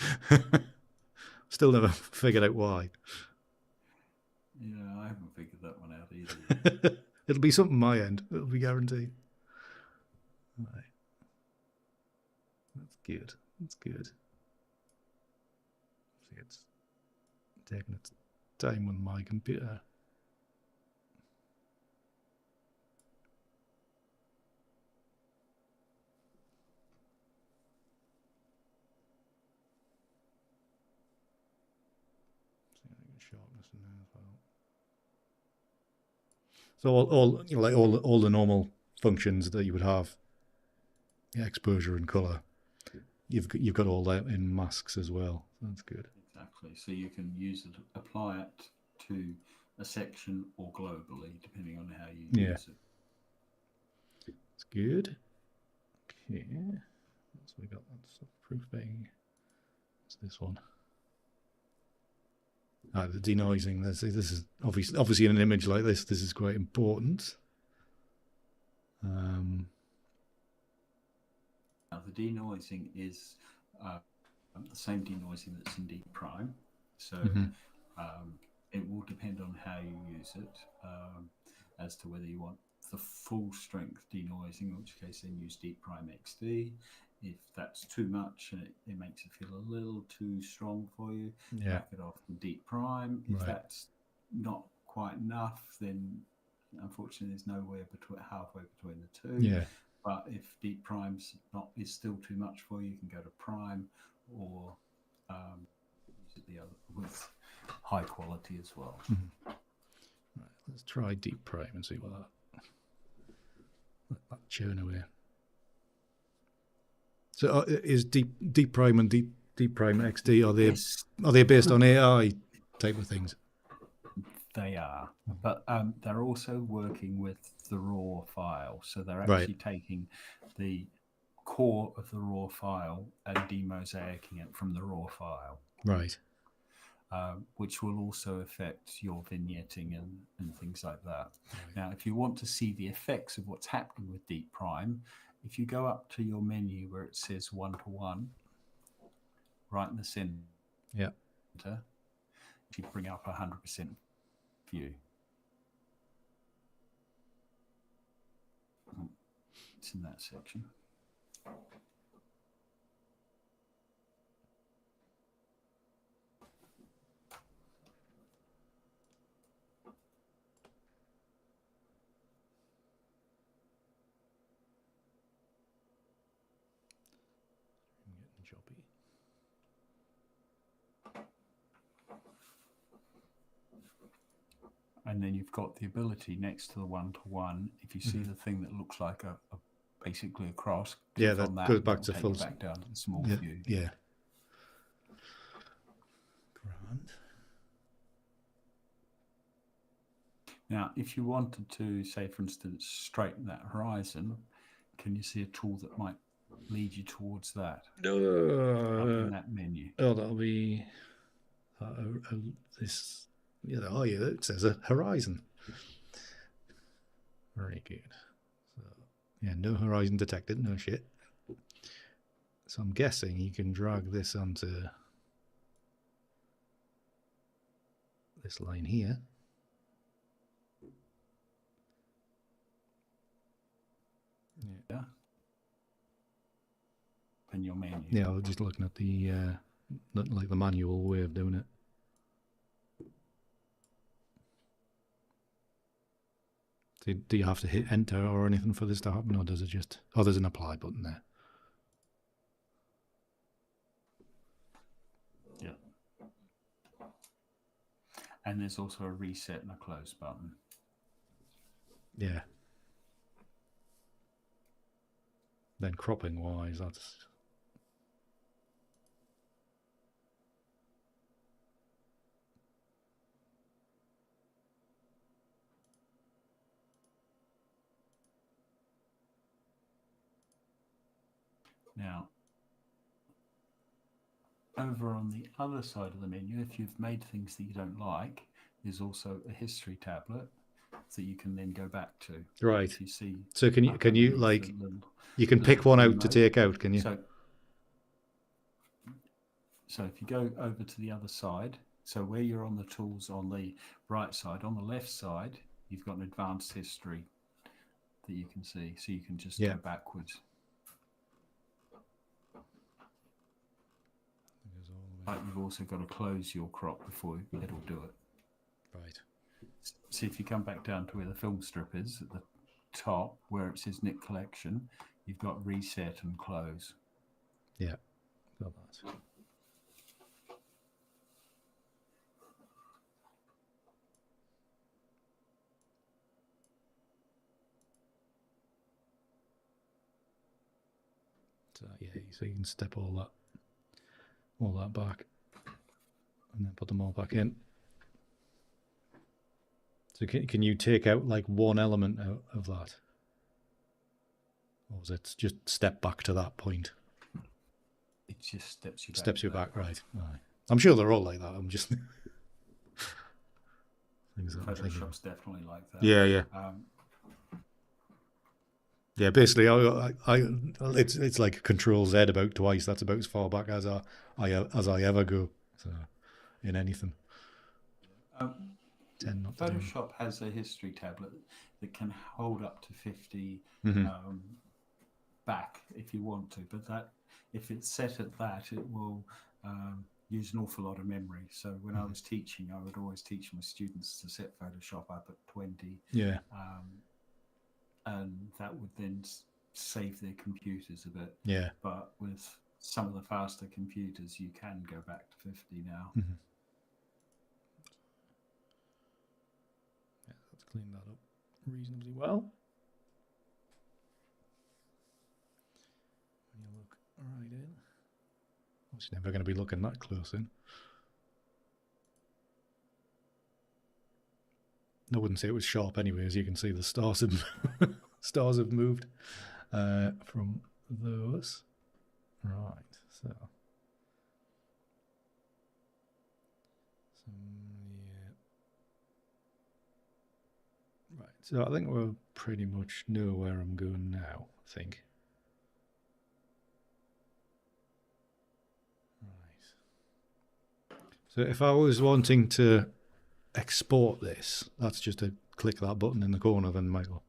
Still never figured out why. Yeah, I haven't figured that one out either. It'll be something my end. It'll be guaranteed. Right. That's good. That's good. See, it's taking its time with my computer. See, I can sharpness in there as well. So all the normal functions that you would have, exposure and color, you've got all that in masks as well. That's good. Exactly. So you can use it, apply it to a section or globally, depending on how you use it. It's good. Okay. So we got that proofing. What's this one? The denoising. This is obviously in an image like this. This is quite important. Now the denoising is the same denoising that's in Deep Prime, so it will depend on how you use it as to whether you want the full strength denoising, in which case then use Deep Prime XD. If that's too much and it makes it feel a little too strong for you, back it off with Deep Prime. If that's not quite enough, then unfortunately there's nowhere halfway between the two. Yeah. But if Deep Prime's is still too much for you, you can go to Prime or use the other with high quality as well. Right, let's try Deep Prime and see what that churn away. So is Deep Prime and Deep Prime XD are they based on AI type of things? They are, but they're also working with the raw file. So they're actually taking the core of the raw file and demosaicing it from the raw file. Right. Which will also affect your vignetting and things like that. Right. Now, if you want to see the effects of what's happening with Deep Prime, if you go up to your menu where it says 1-to-1, right in the center, actually bring up 100% view. It's in that section. And then you've got the ability next to the one-to-one, if you see the thing that looks like basically a cross, yeah, that goes back to full. Back down to the small yeah, view. Yeah. Grand. Now, if you wanted to, say, for instance, straighten that horizon, can you see a tool that might lead you towards that? Up in that menu. Oh, that'll be this. Yeah, oh yeah, it says a horizon. Very good. So, yeah, no horizon detected, no shit. So I'm guessing you can drag this onto this line here. Yeah. In your menu. Yeah, I was just looking at the like the manual way of doing it. So do you have to hit enter or anything for this to happen, or does it just? Oh, there's an apply button there. Yeah. And there's also a reset and a close button. Yeah. Then cropping wise, that's. Now, over on the other side of the menu, if you've made things that you don't like, there's also a history tablet that you can then go back to. Right. If you see. So can you like you can pick one out to take out, can you? So if you go over to the other side, so where you're on the tools on the right side, on the left side, you've got an advanced history that you can see. So you can just go backwards. But you've also got to close your crop before it'll do it. Right. See, if you come back down to where the film strip is at the top, where it says Nik Collection, you've got reset and close. Yeah, got that. So yeah, so you can step all that back, and then put them all back in. So can you take out like one element out of that, or is it just step back to that point? It just steps you back. Steps you back, right? I'm sure they're all like that. I'm just. Photoshop's definitely like that. Yeah, yeah. Yeah, basically, it's like Control Z about twice. That's about as far back as I ever go. So, in anything. Photoshop has a history tablet that can hold up to 50 back if you want to, but that if it's set at that, it will use an awful lot of memory. So when I was teaching, I would always teach my students to set Photoshop up at 20. Yeah. And that would then save their computers a bit. Yeah. But with some of the faster computers, you can go back to 50 now. Mm-hmm. Yeah, let's clean that up reasonably well. When you look right in. It's never going to be looking that close in. I wouldn't say it was sharp anyway, as you can see the stars have moved from those. Right, so yeah. Right, so I think we'll pretty much know where I'm going now, I think. Right. So if I was wanting to export this, that's just to click that button in the corner then, Michael.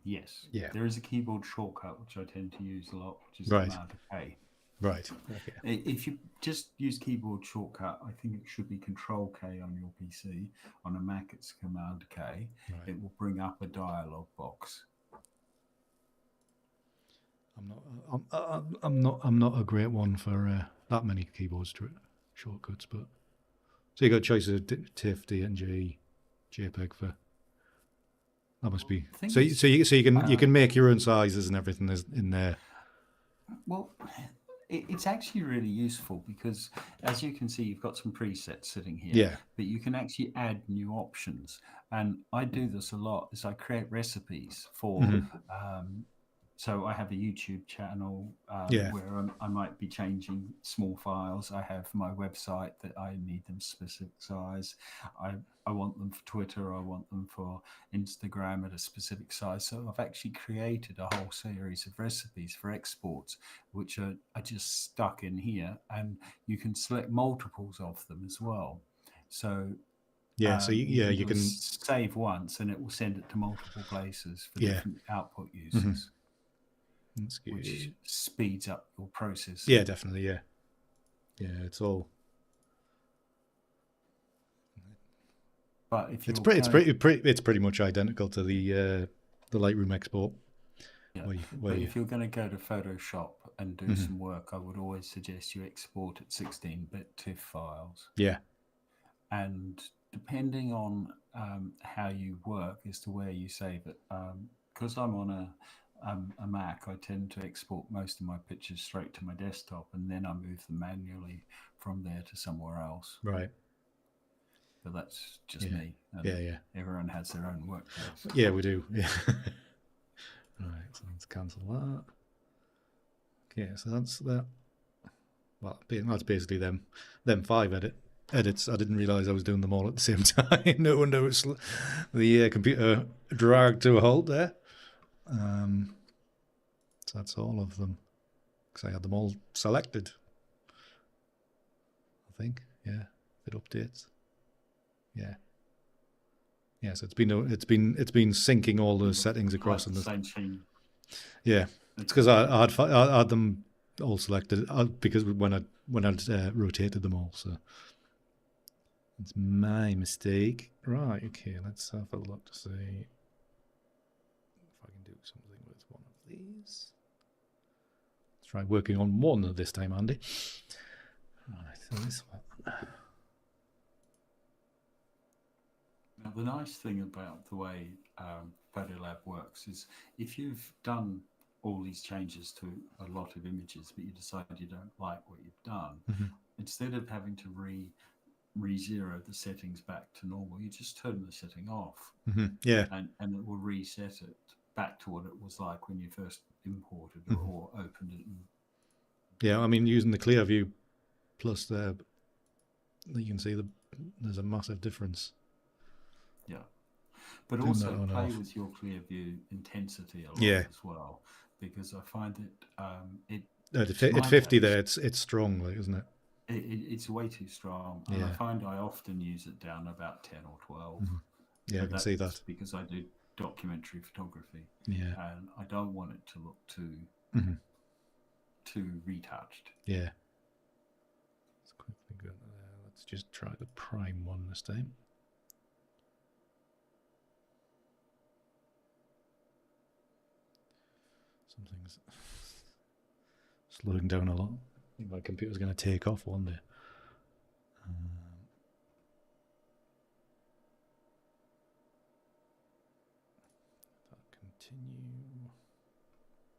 Yes. Yeah. There is a keyboard shortcut which I tend to use a lot, which is Right. Command K. Right. Okay. If you just use keyboard shortcut, I think it should be Control K on your PC. On a Mac, it's Command K. Right. It will bring up a dialog box. I'm not a great one for that many keyboard shortcuts, but so you got choices of TIFF, DNG, JPEG for. That must be so. You can make your own sizes and everything is in there. Well, it's actually really useful because, as you can see, you've got some presets sitting here. Yeah. But you can actually add new options, and I do this a lot. Is I create recipes for. So I have a YouTube channel where I might be changing small files. I have my website that I need them specific size. I want them for Twitter. I want them for Instagram at a specific size. So I've actually created a whole series of recipes for exports, which are just stuck in here, and you can select multiples of them as well. So so you can save once, and it will send it to multiple places for different output uses. Which speeds up your process. Yeah, definitely. Yeah, it's all. But if it's pretty much identical to the Lightroom export. Yeah. But if you're going to go to Photoshop and do some work, I would always suggest you export at 16-bit TIFF files. Yeah. And depending on how you work as to where you save it, because I'm on a Mac, I tend to export most of my pictures straight to my desktop, and then I move them manually from there to somewhere else. Right. But that's just me. And everyone has their own workplace. Yeah, we do. Yeah. Right. So let's cancel that. Okay, so that's that. Well, that's basically them 5 edits. I didn't realize I was doing them all at the same time. No wonder it's the computer dragged to a halt there. So that's all of them because I had them all selected. I think, if it updates, so it's been syncing all the settings across in the same scene. Yeah, it's because I had them all selected because when I rotated them all, so it's my mistake. Right, okay, let's have a look to see if I can do something with one of these. Let's try working on one this time, Andy. Right, so this one. Now, the nice thing about the way PhotoLab works is if you've done all these changes to a lot of images, but you decide you don't like what you've done, instead of having to re-zero the settings back to normal, you just turn the setting off. And it will reset it back to what it was like when you first imported or opened it. Yeah, I mean, using the clear view plus there, you can see there's a massive difference. Yeah, but also play with your clear view intensity a lot as well, because I find that at 50 there, it's strong, like, isn't it? It's way too strong, and I find I often use it down about 10 or 12. Yeah, I can see that because I do documentary photography. Yeah, and I don't want it to look too retouched. Yeah. Let's quickly go there. Let's just try the prime one this time. Something's slowing down a lot. I think my computer's going to take off one day. Continue.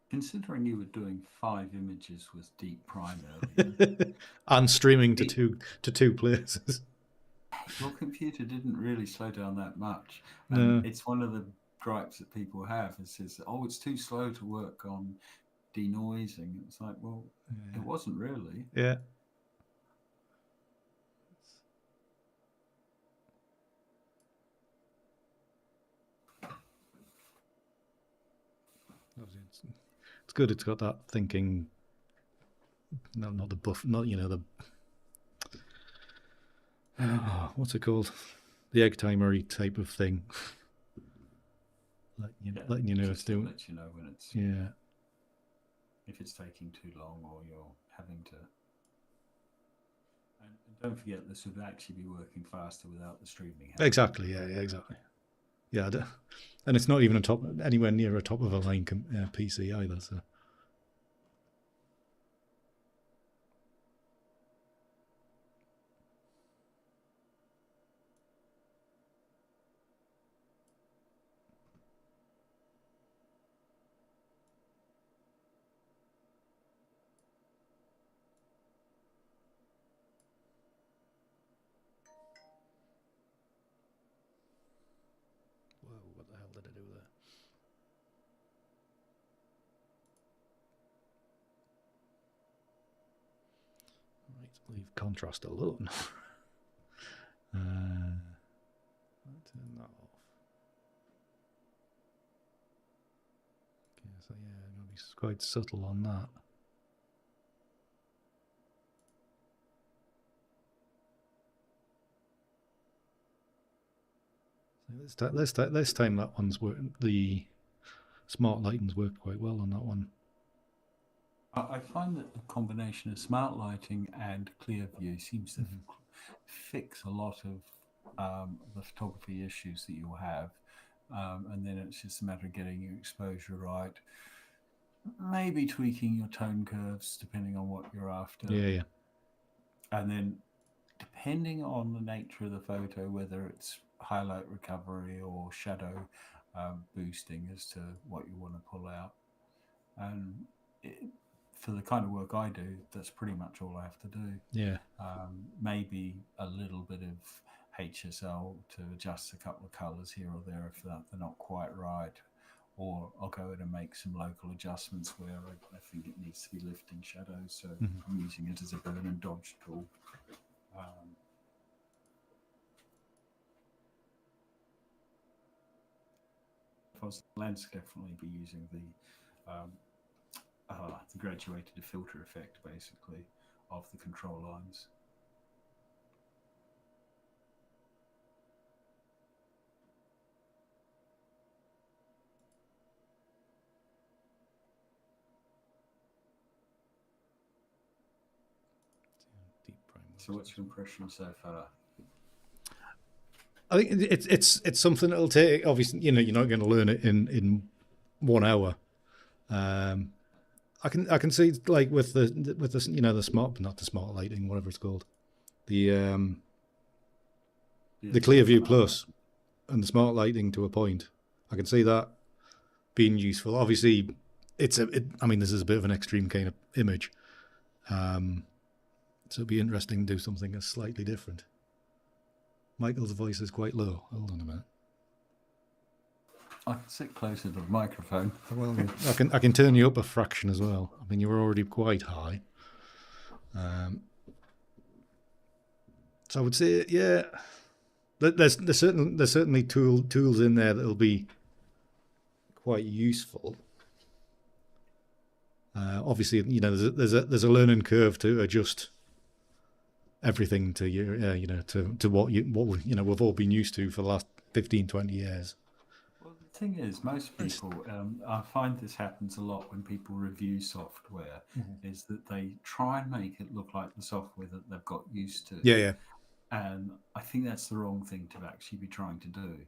Considering you were doing 5 images with deep prime earlier, and streaming to two places, your computer didn't really slow down that much. No. It's one of the gripes that people have. It says, "Oh, it's too slow to work on denoising." It's like, well, it wasn't really. Yeah. It's good. It's got that thinking. No, not the buff. Not the what's it called? The egg timery type of thing. Letting you know it's doing. Let you know when it's if it's taking too long or you're having to. And don't forget, this would actually be working faster without the streaming. Exactly. Yeah. Exactly. Yeah. And it's not even anywhere near a top of a line PC either. So. Whoa, what the hell did I do there? Right, leave contrast alone. Turn that off. Okay, so yeah, I'm going to be quite subtle on that. This time that one's worked. The smart lighting's worked quite well on that one. I find that the combination of smart lighting and clear view seems to fix a lot of the photography issues that you'll have. And then it's just a matter of getting your exposure right, maybe tweaking your tone curves depending on what you're after. Yeah. And then depending on the nature of the photo, whether it's highlight recovery or shadow boosting as to what you want to pull out. And for the kind of work I do, that's pretty much all I have to do. Yeah. Maybe a little bit of HSL to adjust a couple of colors here or there if they're not quite right. Or I'll go in and make some local adjustments where I think it needs to be lifting shadows. So I'm using it as a burn and dodge tool. If I was lens, definitely be using the graduated filter effect, basically, of the control lines. So what's your impression so far? I think it's something that'll take. Obviously, you're not going to learn it in 1 hour. I can see like with the the smart, not the smart lighting, whatever it's called, the Clear View Plus and the smart lighting to a point. I can see that being useful. Obviously, I mean, this is a bit of an extreme kind of image. So it'd be interesting to do something that's slightly different. Michael's voice is quite low. Hold on a minute. I can sit closer to the microphone. Well, I can turn you up a fraction as well. I mean, you were already quite high. So I would say, yeah, there's certainly tools in there that'll be quite useful. Obviously, there's a learning curve to adjust everything to to what we've all been used to for the last 15, 20 years. Well, the thing is, most people, I find this happens a lot when people review software, is that they try and make it look like the software that they've got used to. Yeah. And I think that's the wrong thing to actually be trying to do.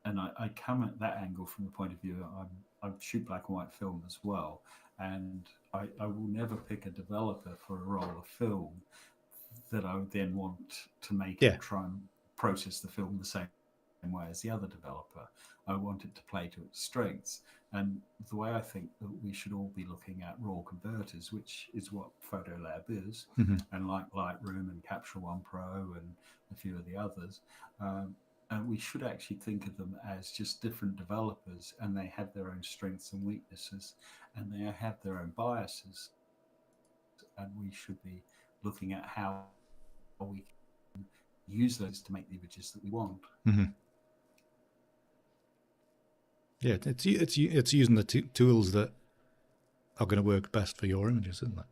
And I come at that angle from the point of view, I shoot black and white film as well. And I will never pick a developer for a roll of film that I would then want to make it try and process the film the same way as the other developer. I want it to play to its strengths. And the way I think that we should all be looking at raw converters, which is what PhotoLab is, and like Lightroom and Capture One Pro and a few of the others, and we should actually think of them as just different developers, and they have their own strengths and weaknesses, and they have their own biases. And we should be looking at how we can use those to make the images that we want. Yeah, it's using the tools that are going to work best for your images, isn't it?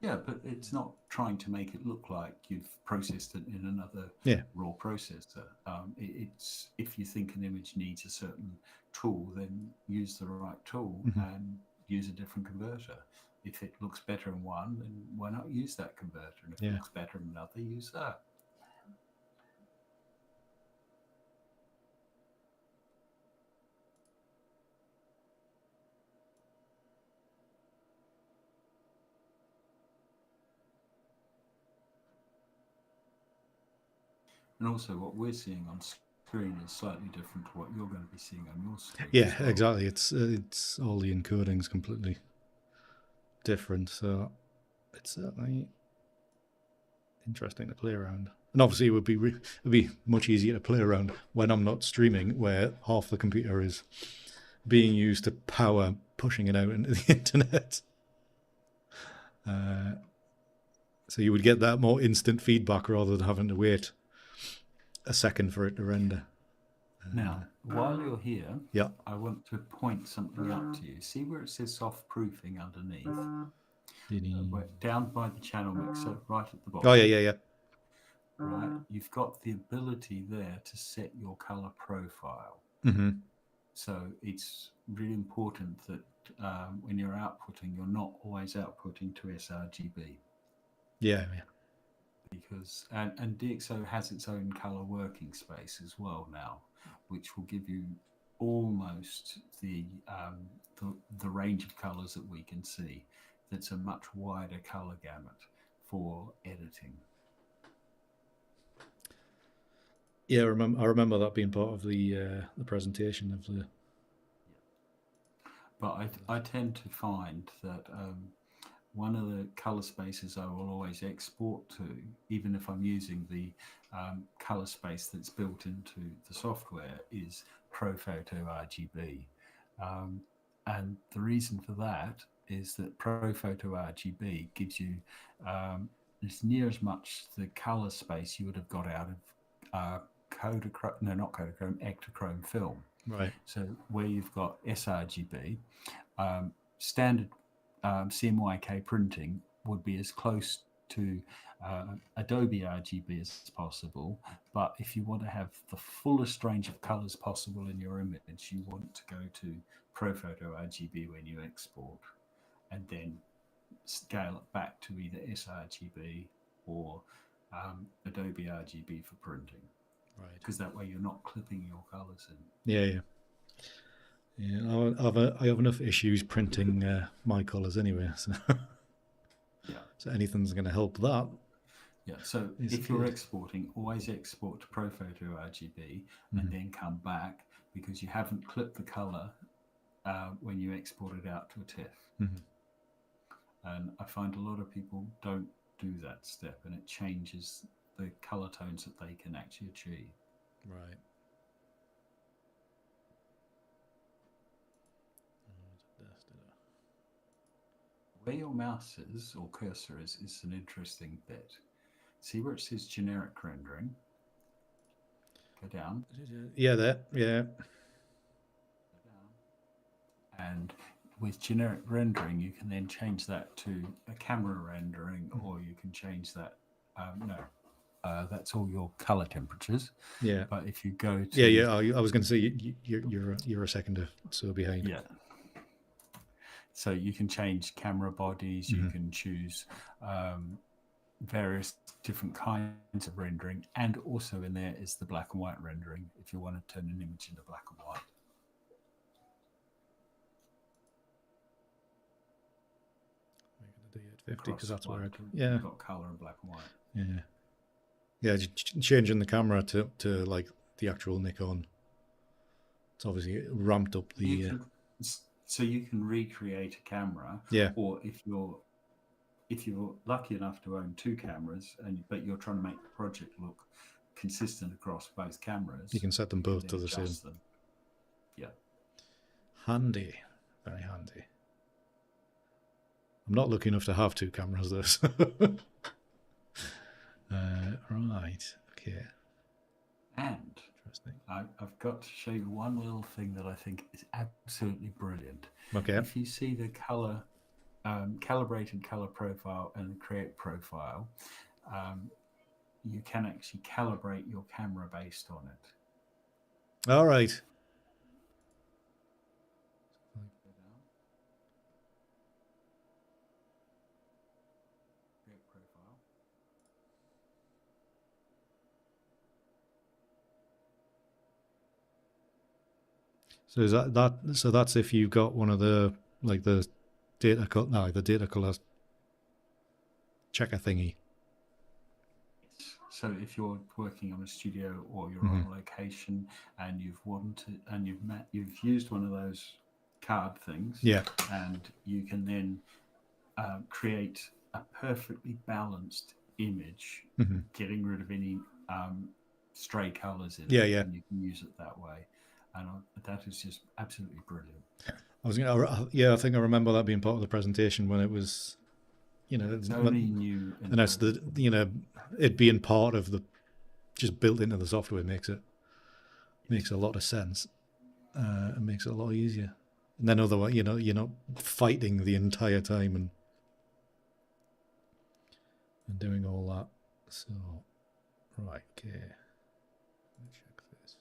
Yeah, but it's not trying to make it look like you've processed it in another Yeah. raw processor. It's if you think an image needs a certain tool, then use the right tool and use a different converter. If it looks better in one, then why not use that converter? And if it looks better in another, use that. And also, what we're seeing on screen is slightly different to what you're going to be seeing on your screen. Yeah, as well. exactly. It's all the encoding's completely different, so it's certainly interesting to play around. And obviously, it would be much easier to play around when I'm not streaming, where half the computer is being used to power pushing it out into the internet. So you would get that more instant feedback rather than having to wait a second for it to render. Now, while you're here, Yeah. I want to point something out to you. See where it says soft proofing underneath? Down by the channel mixer, right at the bottom. Oh, yeah. Right, you've got the ability there to set your color profile. So it's really important that when you're outputting, you're not always outputting to sRGB. Yeah. Because and DxO has its own color working space as well now, which will give you almost the range of colors that we can see. That's a much wider color gamut for editing. Yeah, I remember that being part of the presentation of the. But I tend to find that one of the color spaces I will always export to, even if I'm using the color space that's built into the software, is ProPhoto RGB. And the reason for that is that ProPhoto RGB gives you as near as much the color space you would have got out of Ektachrome film. Right. So where you've got sRGB, standard CMYK printing would be as close to Adobe RGB as possible. But if you want to have the fullest range of colors possible in your image, you want to go to ProPhoto RGB when you export, and then scale it back to either sRGB or Adobe RGB for printing. Right. Because that way you're not clipping your colors in. Yeah. I have enough issues printing my colors anyway, so yeah. So anything's going to help that. Yeah. So if you're exporting, always export to ProPhoto RGB and then come back, because you haven't clipped the color when you export it out to a TIFF. And I find a lot of people don't do that step, and it changes the color tones that they can actually achieve. Right. Where your mouse is, or cursor is an interesting bit. See where it says generic rendering? Go down. Yeah, there. Yeah. And with generic rendering, you can then change that to a camera rendering, or you can change that. That's all your color temperatures. Yeah. But if you go to I was going to say you're a second or so behind. Yeah. So you can change camera bodies. You can choose various different kinds of rendering, and also in there is the black and white rendering if you want to turn an image into black and white. Make it a D850 because that's where you've got color and black and white. Yeah, changing the camera to like the actual Nikon. It's obviously ramped up the. So you can recreate a camera. Yeah. Or if you're lucky enough to own two cameras, but you're trying to make the project look consistent across both cameras, you can set them both to the same. Them. Yeah. Handy, very handy. I'm not lucky enough to have two cameras, though. So. Right. Okay. And I've got to show you one little thing that I think is absolutely brilliant. Okay. If you see the color calibrated color profile and create profile, um, you can actually calibrate your camera based on it. All right. Create profile. So is that so that's if you've got one of the like the data color checker thingy. So if you're working on a studio or you're on location and you've used one of those card things, Yeah. and you can then create a perfectly balanced image, getting rid of any stray colors in Yeah, it, yeah. and you can use it that way. And that is just absolutely brilliant. I think I remember that being part of the presentation when it was, It's only new, and that's it being part of the just built into the software makes a lot of sense. It makes it a lot easier. And then otherwise, you're not fighting the entire time and doing all that. So, right, okay. Let me check this.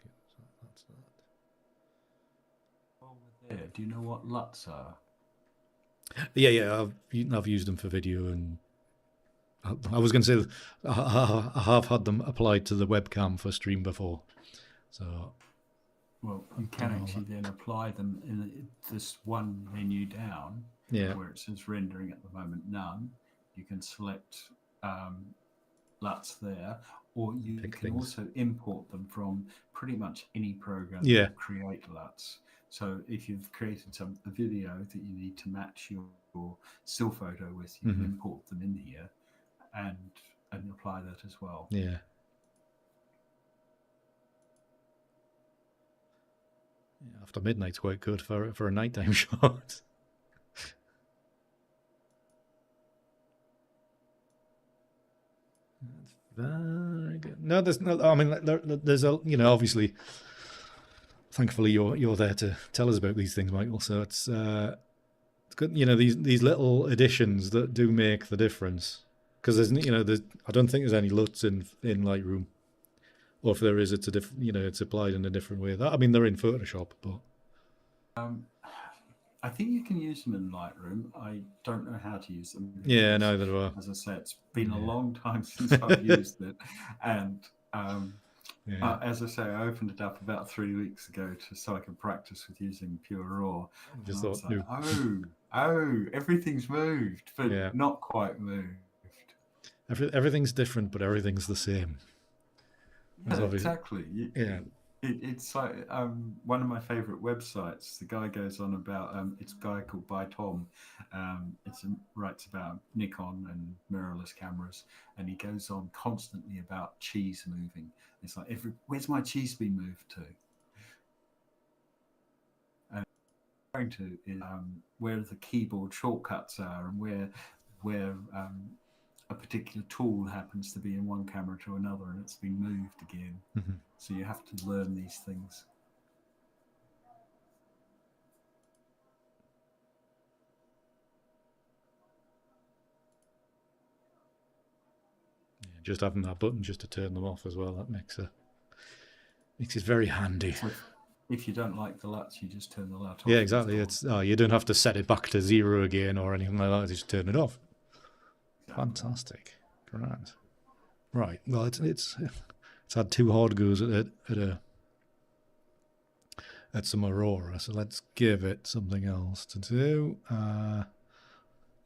Okay, so that's that. Over there, do you know what LUTs are? Yeah. I've used them for video, and I was going to say I have had them applied to the webcam for stream before. So, well, you can actually then apply them in this one menu down, where it says rendering at the moment none. You can select LUTs there, or you can also import them from pretty much any program to create LUTs. So if you've created a video that you need to match your still photo with, you can import them in here and apply that as well. Yeah. After midnight's quite good for a nighttime shot. Very good. No, there's no. I mean, there's a obviously. Thankfully, you're there to tell us about these things, Michael. So it's good. These little additions that do make the difference. Because I don't think there's any LUTs in Lightroom, or if there is, it's a different. It's applied in a different way. I mean, they're in Photoshop, but. I think you can use them in Lightroom. I don't know how to use them. Yeah, neither do I. As I say, it's been a long time since I've used it, and as I say, I opened it up about 3 weeks ago so I could practice with using Pure Raw. Just thought, everything's moved, but not quite moved. Everything's different, but everything's the same. Yeah, exactly. It's like one of my favorite websites. The guy goes on about it's a guy called By Tom. Writes about Nikon and mirrorless cameras, and he goes on constantly about cheese moving. It's like where's my cheese been moved to? And going to is where the keyboard shortcuts are, and where a particular tool happens to be in one camera to another, and it's been moved again. So you have to learn these things. Just having that button just to turn them off as well, that makes it very handy. So if you don't like the LUTs, you just turn the LUT off. Yeah, exactly. You don't have to set it back to 0 again or anything like that. Just turn it off. Exactly. Fantastic, grand. Right. Well, it's had 2 hard goes at some Aurora, so let's give it something else to do.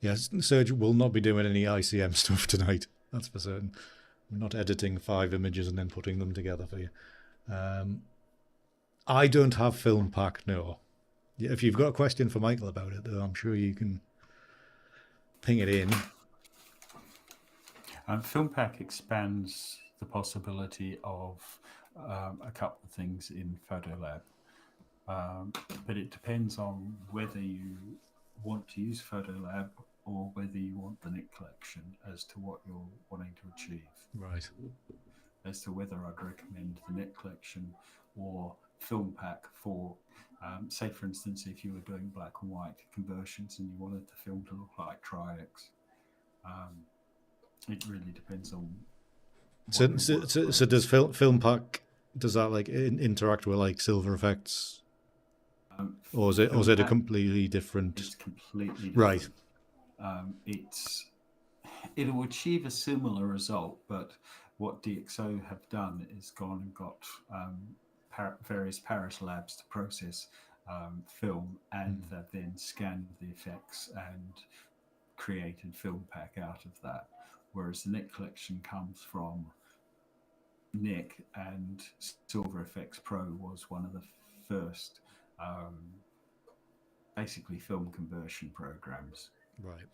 Yes, Serge will not be doing any ICM stuff tonight. That's for certain. We're not editing 5 images and then putting them together for you. I don't have Film Pack, no. If you've got a question for Michael about it, though, I'm sure you can ping it in. Film Pack expands the possibility of a couple of things in PhotoLab. But it depends on whether you want to use PhotoLab or whether you want the Nik Collection as to what you're wanting to achieve. Right. As to whether I'd recommend the Nik Collection or film pack for, say, for instance, if you were doing black and white conversions and you wanted the film to look like Tri-X. It really depends on. So does film pack, does that like interact with like silver effects, or is it a completely different? It's completely different. Right. It'll achieve a similar result, but what DxO have done is gone and got various Paris labs to process film, and they've then scanned the effects and created film pack out of that. Whereas the Nik Collection comes from Nik, and Silver Effects Pro was one of the first basically film conversion programs. Right.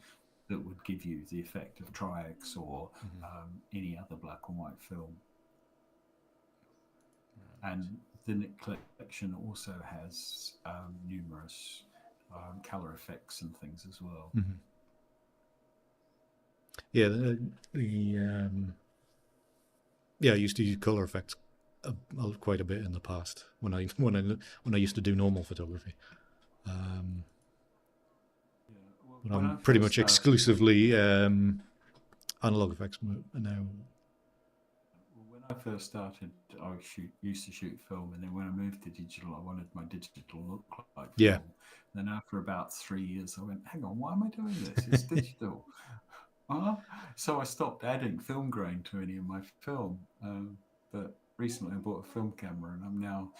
That would give you the effect of Tri-X or any other black and white film. Right. And the Nik Collection also has numerous color effects and things as well. Yeah, I used to use color effects quite a bit in the past when I used to do normal photography. But I'm pretty much exclusively analog effects now. When I first started, I used to shoot film, and then when I moved to digital, I wanted my digital to look like film. Yeah. Then after about 3 years, I went, hang on, why am I doing this? It's digital. So I stopped adding film grain to any of my film. But recently I bought a film camera, and I'm now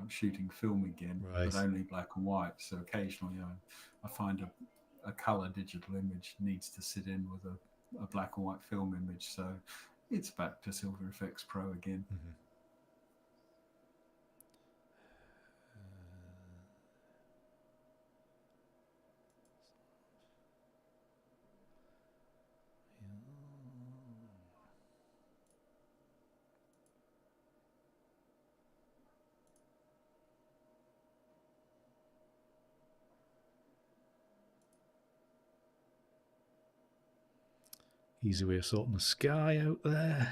shooting film again, but only black and white. So occasionally I find a color digital image needs to sit in with a black and white film image. So it's back to Silver Effects Pro again. Easy way of sorting the sky out there.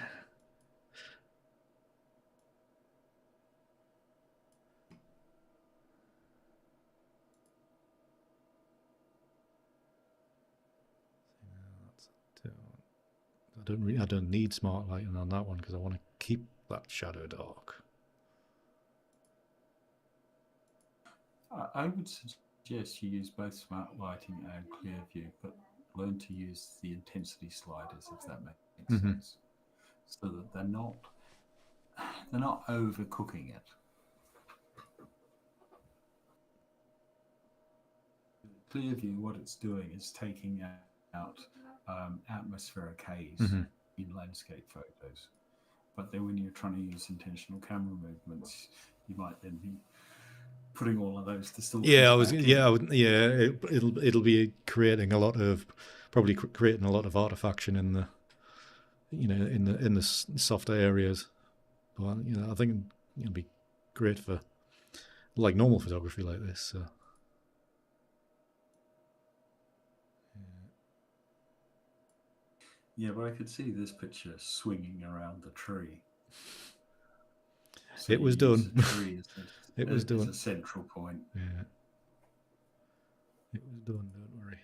I don't need smart lighting on that one because I want to keep that shadow dark. I would suggest you use both smart lighting and clear view, but learn to use the intensity sliders, if that makes sense, so that they're not overcooking it. Clear view, what it's doing is taking out atmospheric haze in landscape photos. But then when you're trying to use intentional camera movements, you might then be putting all of those distortions. It'll be creating a lot of artifaction in the, in the softer areas. But I think it'll be great for like normal photography like this. So. Yeah, but I could see this picture swinging around the tree. So it was done. It was done. It's a central point. Yeah. It was done, don't worry.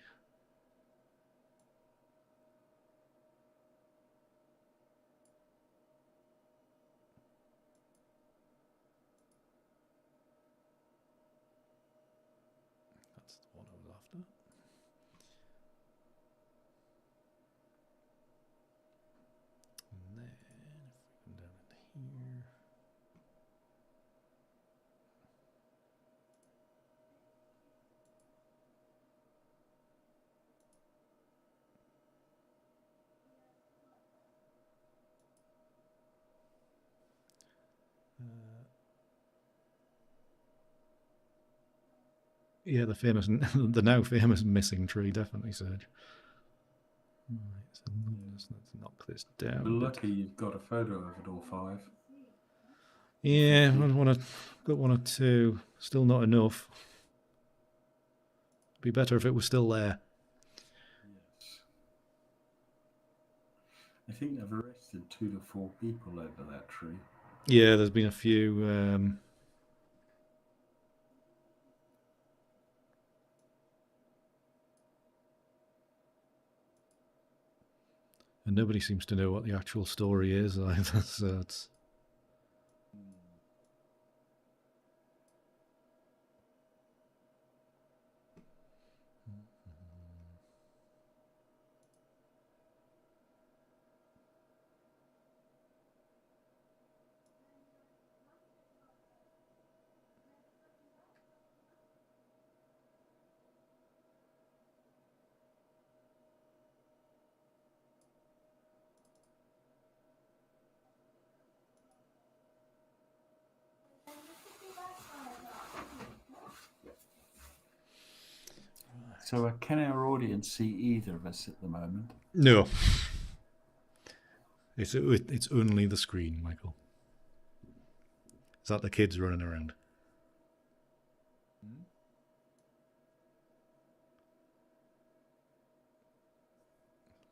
That's the one I was after. And then if we come down in here. Yeah, the now famous missing tree, definitely, Serge. Right, so let's knock this down. We're lucky you've got a photo of it all 5. Yeah, got 1 or 2. Still not enough. Be better if it was still there. Yes. I think they've arrested 2 to 4 people over that tree. Yeah, there's been a few And nobody seems to know what the actual story is either, so it's... So can our audience see either of us at the moment? No. It's only the screen, Michael. Is that the kids running around?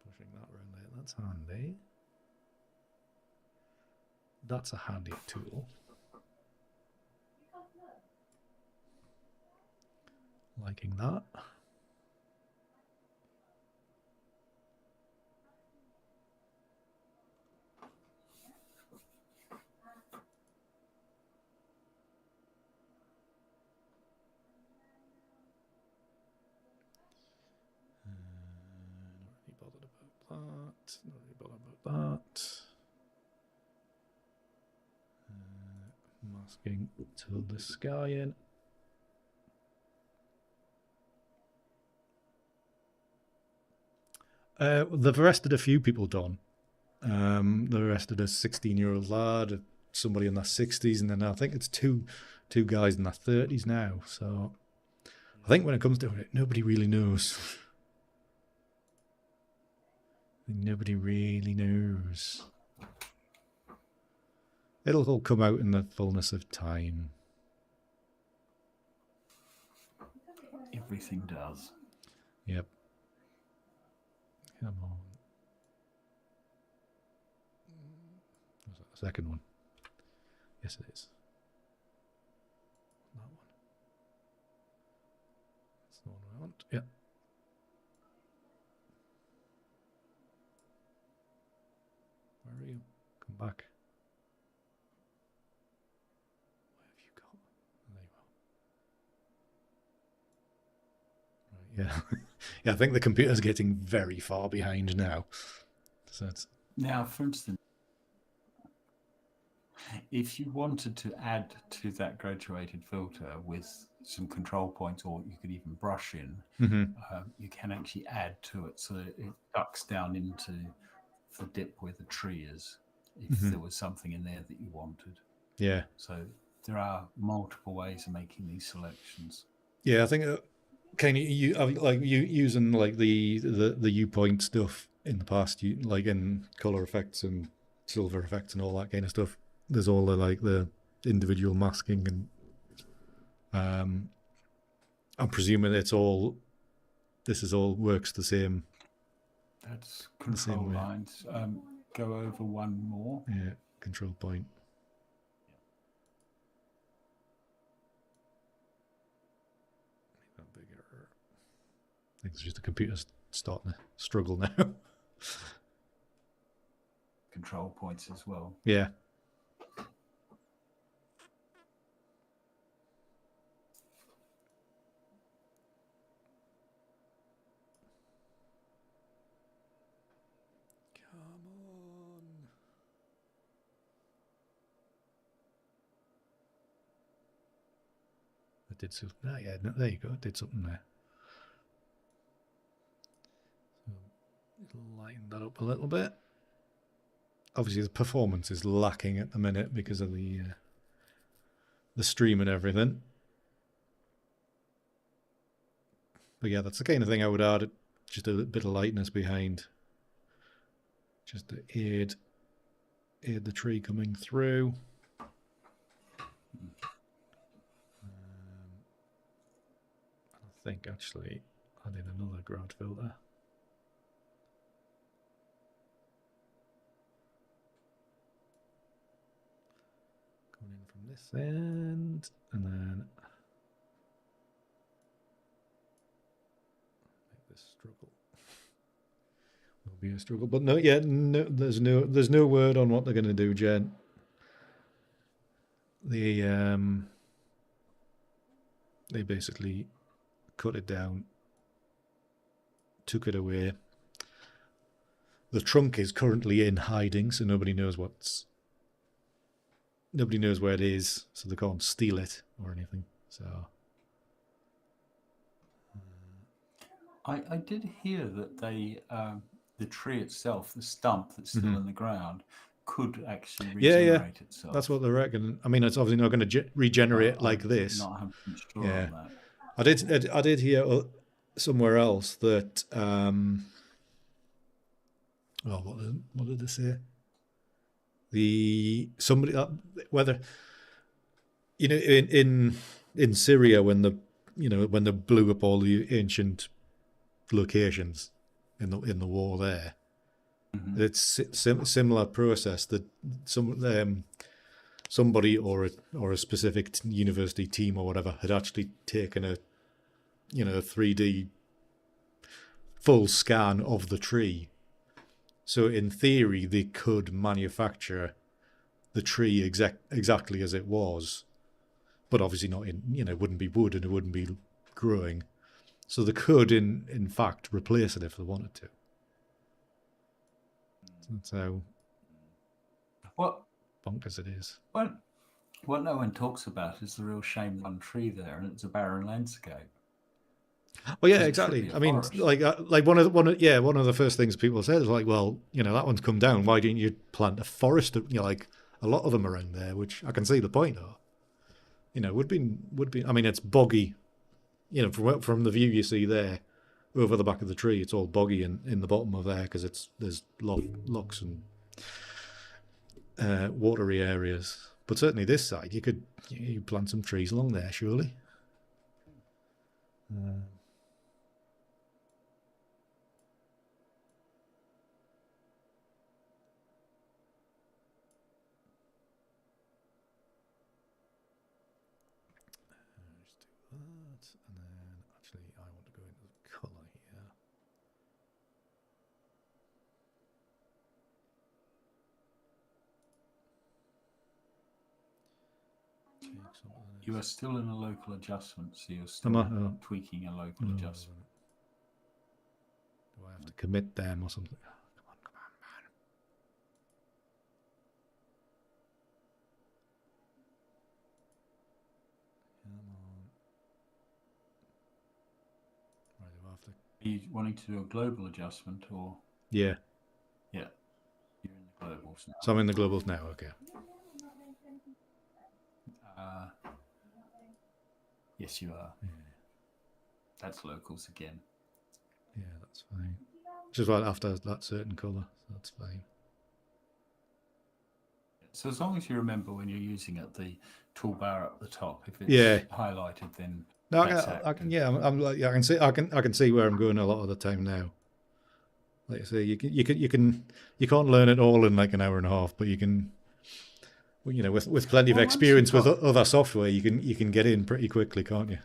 Pushing that around there, that's handy. That's a handy tool. Liking that. Not really bothered about that. Not really bothered about that. Masking to the sky in. They've arrested a few people, Don. They arrested a 16-year-old lad, somebody in their 60s, and then I think it's two guys in their 30s now. So I think when it comes to it, nobody really knows. Nobody really knows. It'll all come out in the fullness of time. Everything does. Yep. Come on. Was that the second one? Yes, it is. That one. That's the one I want. Yep. Where are you? Come back. What have you got? There you are. Right, yeah. Yeah, I think the computer's getting very far behind now. So it's... Now, for instance, if you wanted to add to that graduated filter with some control points, or you could even brush in, you can actually add to it so that it ducks down into the dip where the tree is, if there was something in there that you wanted. Yeah. So there are multiple ways of making these selections. Yeah, I think can you like you using like the U point stuff in the past, you like in color effects and silver effects and all that kind of stuff. There's all the like the individual masking, and I'm presuming it's all this is all works the same. That's control lines. Go over one more. Yeah, control point. Make that bigger. I think it's just the computer's starting to struggle now. Control points as well. Yeah. I did something. Oh, yeah, no, there you go. I did something there. So lighten that up a little bit. Obviously, the performance is lacking at the minute because of the stream and everything. But yeah, that's the kind of thing I would add. Just a bit of lightness behind, just to aid the tree coming through. I think actually I did another grad filter. Coming in from this end, and then make this struggle. We'll be a struggle. But no, yeah, no, there's no word on what they're going to do, Jen. They basically cut it down, took it away. The trunk is currently in hiding, so nobody knows where it is, so they can't steal it or anything. So I did hear that they the tree itself, the stump that's still in the ground, could actually regenerate itself. That's what they reckon. I mean, it's obviously not going to regenerate like this. Not 100% sure on that. I did hear somewhere else that what did they say? Whether in Syria when they blew up all the ancient locations in the war there, it's similar process that somebody or a specific university team or whatever had actually taken a 3D full scan of the tree. So in theory, they could manufacture the tree exactly as it was, but obviously not it wouldn't be wood and it wouldn't be growing. So they could, in fact, replace it if they wanted to. That's how bonkers it is. What no one talks about is the real shame of one tree there, and it's a barren landscape. Well, yeah, exactly. I mean, like one of the first things people said is like, well, that one's come down. Why didn't you plant a forest? Like a lot of them around there, which I can see the point of. Would be. I mean, it's boggy. From the view you see there, over the back of the tree, it's all boggy in the bottom of there because there's lochs and watery areas. But certainly this side, you plant some trees along there, surely. And then actually I want to go into the colour here. You are still in a local adjustment, so you're still tweaking a local adjustment. Do I have to commit them or something? Come on, man. Right, do I have to... Are you wanting to do a global adjustment or? Yeah. Yeah. You're in the globals now. So I'm in the globals now, okay. Yes, you are. Yeah. That's locals again. Yeah, that's fine. Just right after that certain colour, so that's fine. So as long as you remember when you're using it, the toolbar at the top, if it's highlighted, then no, I can see I can see where I'm going a lot of the time now. Like I say, you can't learn it all in like an hour and a half, but you can. With plenty of experience with other software, you can get in pretty quickly, can't you?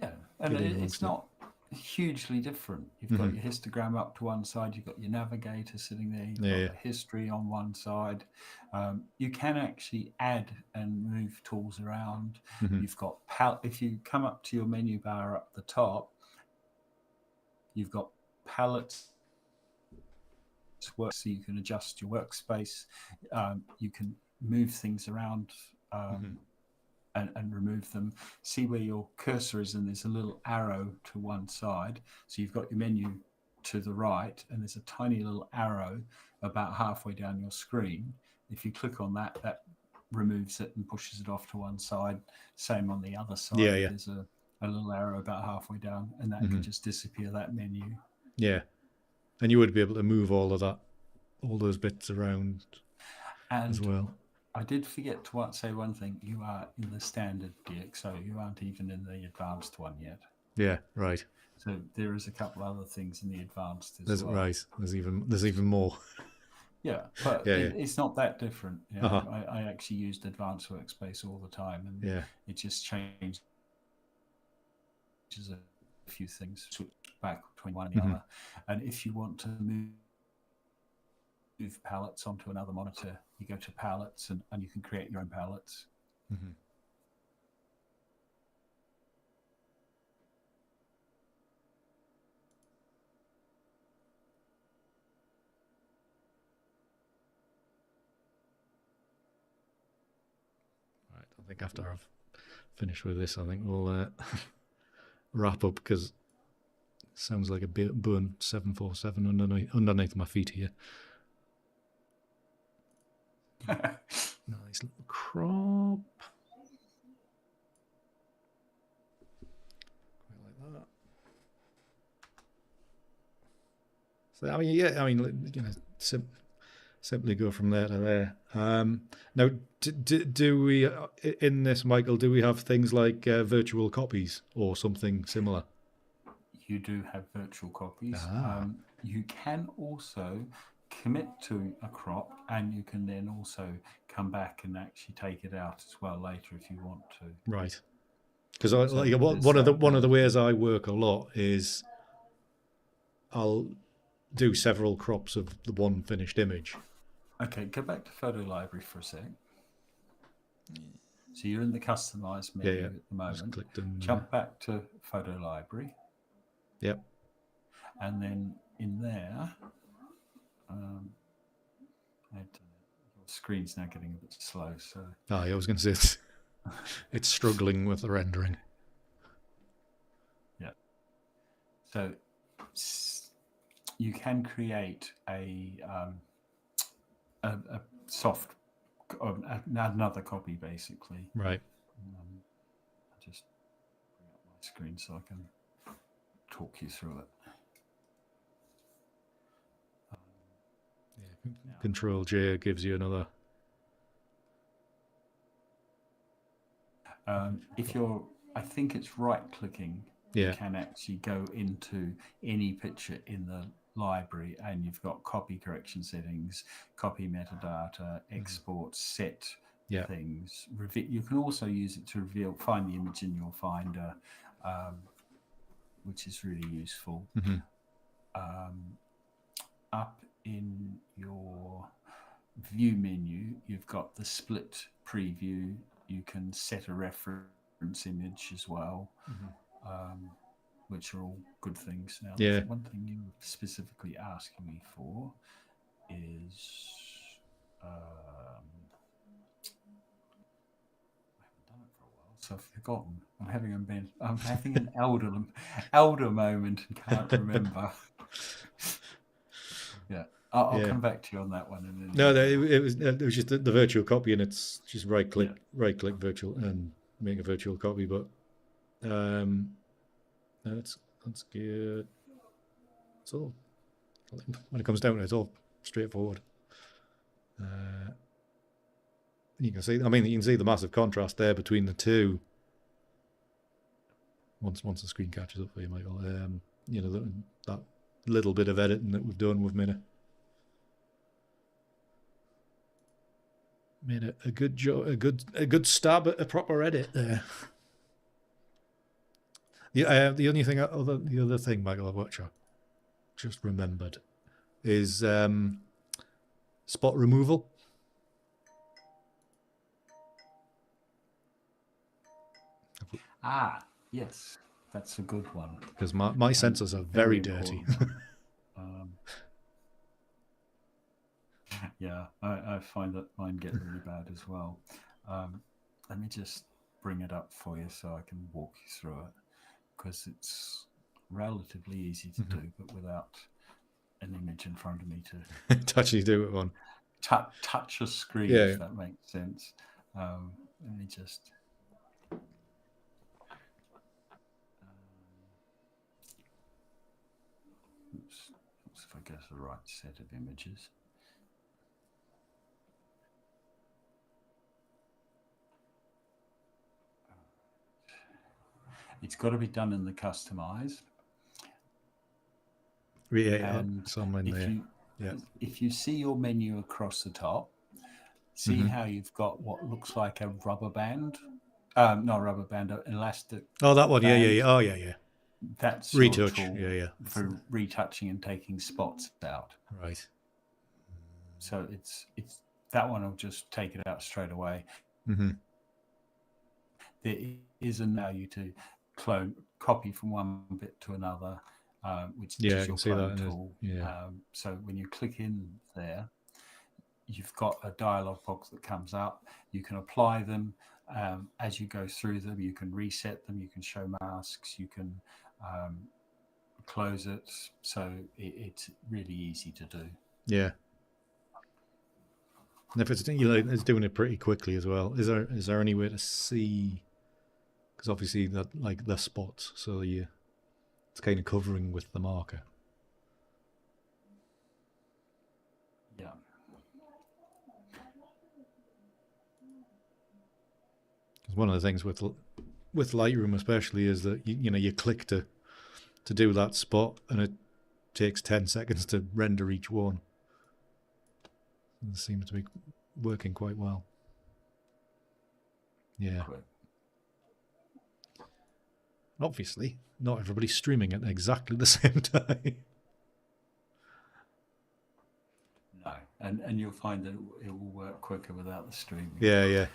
Yeah, and it's not hugely different. You've got your histogram up to one side, you've got your navigator sitting there, you've got the history on one side. You can actually add and move tools around. You've got if you come up to your menu bar up the top, you've got palettes. So you can adjust your workspace. You can move things around and remove them. See where your cursor is, and there's a little arrow to one side. So you've got your menu to the right, and there's a tiny little arrow about halfway down your screen. If you click on that, that removes it and pushes it off to one side. Same on the other side. There's a little arrow about halfway down, and that can just disappear that menu. Yeah. And you would be able to move all of that, all those bits around as well. I did forget to say one thing. You are in the standard DxO. You aren't even in the advanced one yet. Yeah, right. So there is a couple other things in the advanced as well. Right. There's even more. Yeah, but it's not that different. I actually used advanced workspace all the time, and it just changes a few things, switch back between one and the other. And if you want to move move palettes onto another monitor, you go to palettes and you can create your own palettes. Mm-hmm. Right, I think after I've finished with this, I think we'll wrap up, because it sounds like a Boeing 747 underneath my feet here. Nice little crop. Like that. So, I mean, yeah, I mean, you know, simply go from there to there. Now, do we, in this, Michael, do we have things like virtual copies or something similar? You do have virtual copies. You can also commit to a crop, and you can then also come back and actually take it out as well later if you want to. Right. Because one of the ways I work a lot is I'll do several crops of the one finished image. Okay, go back to Photo Library for a sec. So you're in the customize menu at the moment. Jump back to Photo Library. Yep. And then in there, your screen's now getting a bit slow. So. Oh, yeah, I was going to say it's struggling with the rendering. Yeah. So you can create a soft, another copy, basically. Right. I'll just bring up my screen so I can talk you through it. Control J gives you another. If you're, I think it's right-clicking. Yeah. You can actually go into any picture in the library, and you've got copy correction settings, copy metadata, export, set things. You can also use it to find the image in your Finder, which is really useful. Up in your view menu, you've got the split preview. You can set a reference image as well, which are all good things. Now, one thing you were specifically asking me for is I haven't done it for a while, so I've forgotten. I'm having an elder moment and can't remember. Yeah. I'll come back to you on that one. And then it was just the virtual copy, and it's just right click virtual and make a virtual copy. But that's good. It's all, when it comes down to it, it's all straightforward. You can see, I mean, you can see the massive contrast there between the two. Once the screen catches up for you, Michael, you know, that little bit of editing that we've done, we've made a good job, a good stab at a proper edit there. Yeah, the other thing, Michael, which I just remembered, is spot removal. Yes, that's a good one. Because my sensors are very dirty. Yeah, I find that mine get really bad as well. Let me just bring it up for you so I can walk you through it, because it's relatively easy to do, but without an image in front of me to actually do it on. Touch a screen, if that makes sense. Let me just... Oops, if I get the right set of images. It's got to be done in the customize. And if you see your menu across the top, see how you've got what looks like a rubber band, not rubber band, an elastic. Oh, that one, band. yeah. Oh, yeah. That's retouch, for retouching and taking spots out. Right. So it's that one will just take it out straight away. Mm-hmm. There is an allow you to copy from one bit to another, which Yeah, is I can your see clone that. tool. Yeah. So when you click in there, you've got a dialog box that comes up. You can apply them as you go through them. You can reset them. You can show masks. You can close it. So it's really easy to do. Yeah. And if it's, you know, it's doing it pretty quickly as well. Is there any way to see? Because obviously that like the spots, so it's kind of covering with the marker. Yeah. Because one of the things with Lightroom especially is that you click to do that spot and it takes 10 seconds to render each one. It seems to be working quite well. Yeah. Quick. Obviously, not everybody's streaming at exactly the same time. No, and you'll find that it will work quicker without the streaming. Yeah, yeah.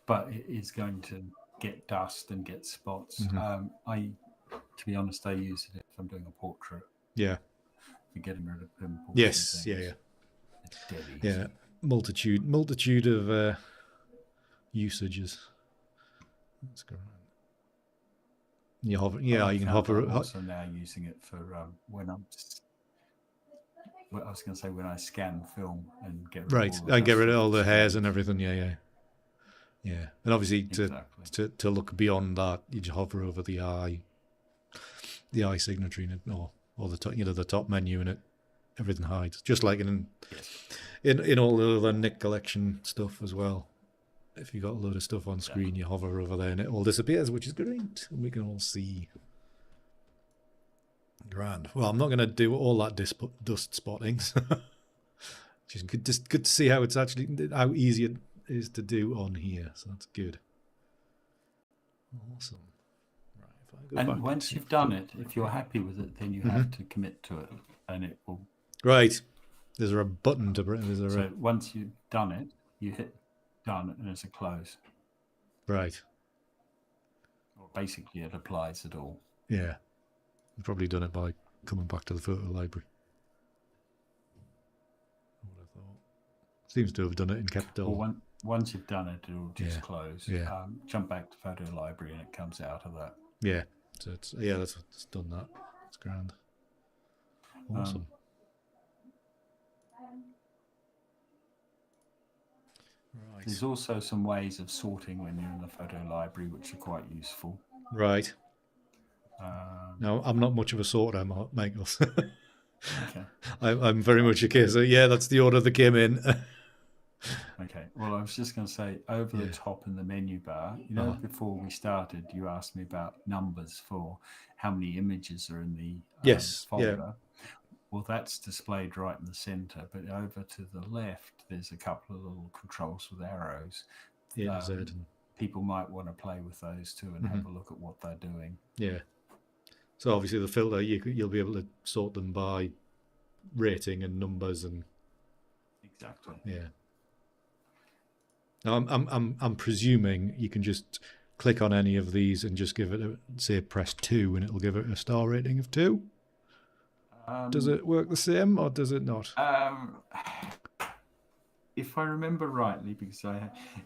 But it is going to get dust and get spots. Mm-hmm. To be honest, I use it if I'm doing a portrait. Yeah. For getting rid of pimples. Yes. And Yeah. Yeah. it's dead easy. Yeah. Multitude of usages. That's great. You hover. Yeah, you can hover. I'm also now using it for when I'm. Well, I was going to say when I scan film and get rid of all and get rid of all the hairs and everything. Yeah. And obviously to look beyond that, you just hover over the eye signature in it, or the top, the top menu, and everything hides, just like in all the other Nik Collection stuff as well. If you got a load of stuff on screen, you hover over there and it all disappears, which is great, and we can all see. Grand. Well, I'm not going to do all that dust spottings. Just good to see how easy it is to do on here. So that's good. Awesome. Right. If I go back once you've done it, if you're happy with it, then you have to commit to it, and it will. Right. Is there a button to bring? So once you've done it, you hit done, and it's a close. Right. Well, basically, it applies it all. Yeah. I've probably done it by coming back to the photo library. I would have thought. Seems to have done it and kept it all. Well, once you've done it, it'll just close. Yeah. Jump back to photo library, and it comes out of that. Yeah. So it's done that. It's grand. Awesome. Right. There's also some ways of sorting when you're in the photo library, which are quite useful. Right. No, I'm not much of a sorter, Michaels. Okay. I'm very much a case of, that's the order that came in. Okay. Well, I was just going to say, over the top in the menu bar, before we started, you asked me about numbers for how many images are in the folder. Yeah. Well, that's displayed right in the center, but over to the left, there's a couple of little controls with arrows. Yeah, people might want to play with those too and have a look at what they're doing. Yeah. So obviously the filter, you'll be able to sort them by rating and numbers and. Exactly. Yeah. Now I'm presuming you can just click on any of these and just give it say press 2 and it'll give it a star rating of 2. Does it work the same or does it not? If I remember rightly, because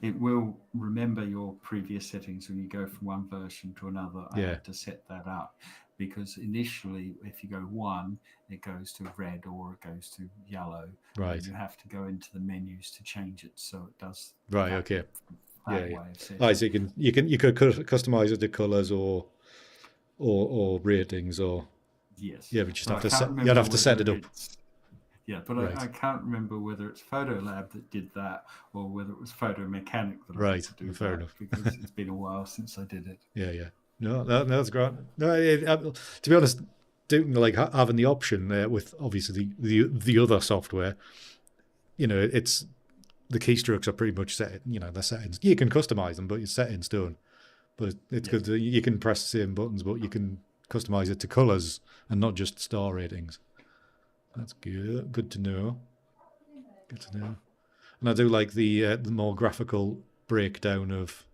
it will remember your previous settings when you go from one version to another. I had to set that up because initially, if you go 1, it goes to red or it goes to yellow. Right. And you have to go into the menus to change it so it does. Right. Okay. Way of setting. So you could customize it to colors or ratings or. Yes. Yeah, but you'd have to set it up. Yeah, but I can't remember whether it's PhotoLab that did that or whether it was Photo Mechanic that I had to do fair enough. Because it's been a while since I did it. Yeah. No, that's great. No, to be honest, doing having the option there with obviously the other software, it's the keystrokes are pretty much set. They're settings. You can customize them, but it's set in stone. But it's good that you can press the same buttons, but you can customize it to colors and not just star ratings. That's good to know. good to know. And I do like the more graphical breakdown of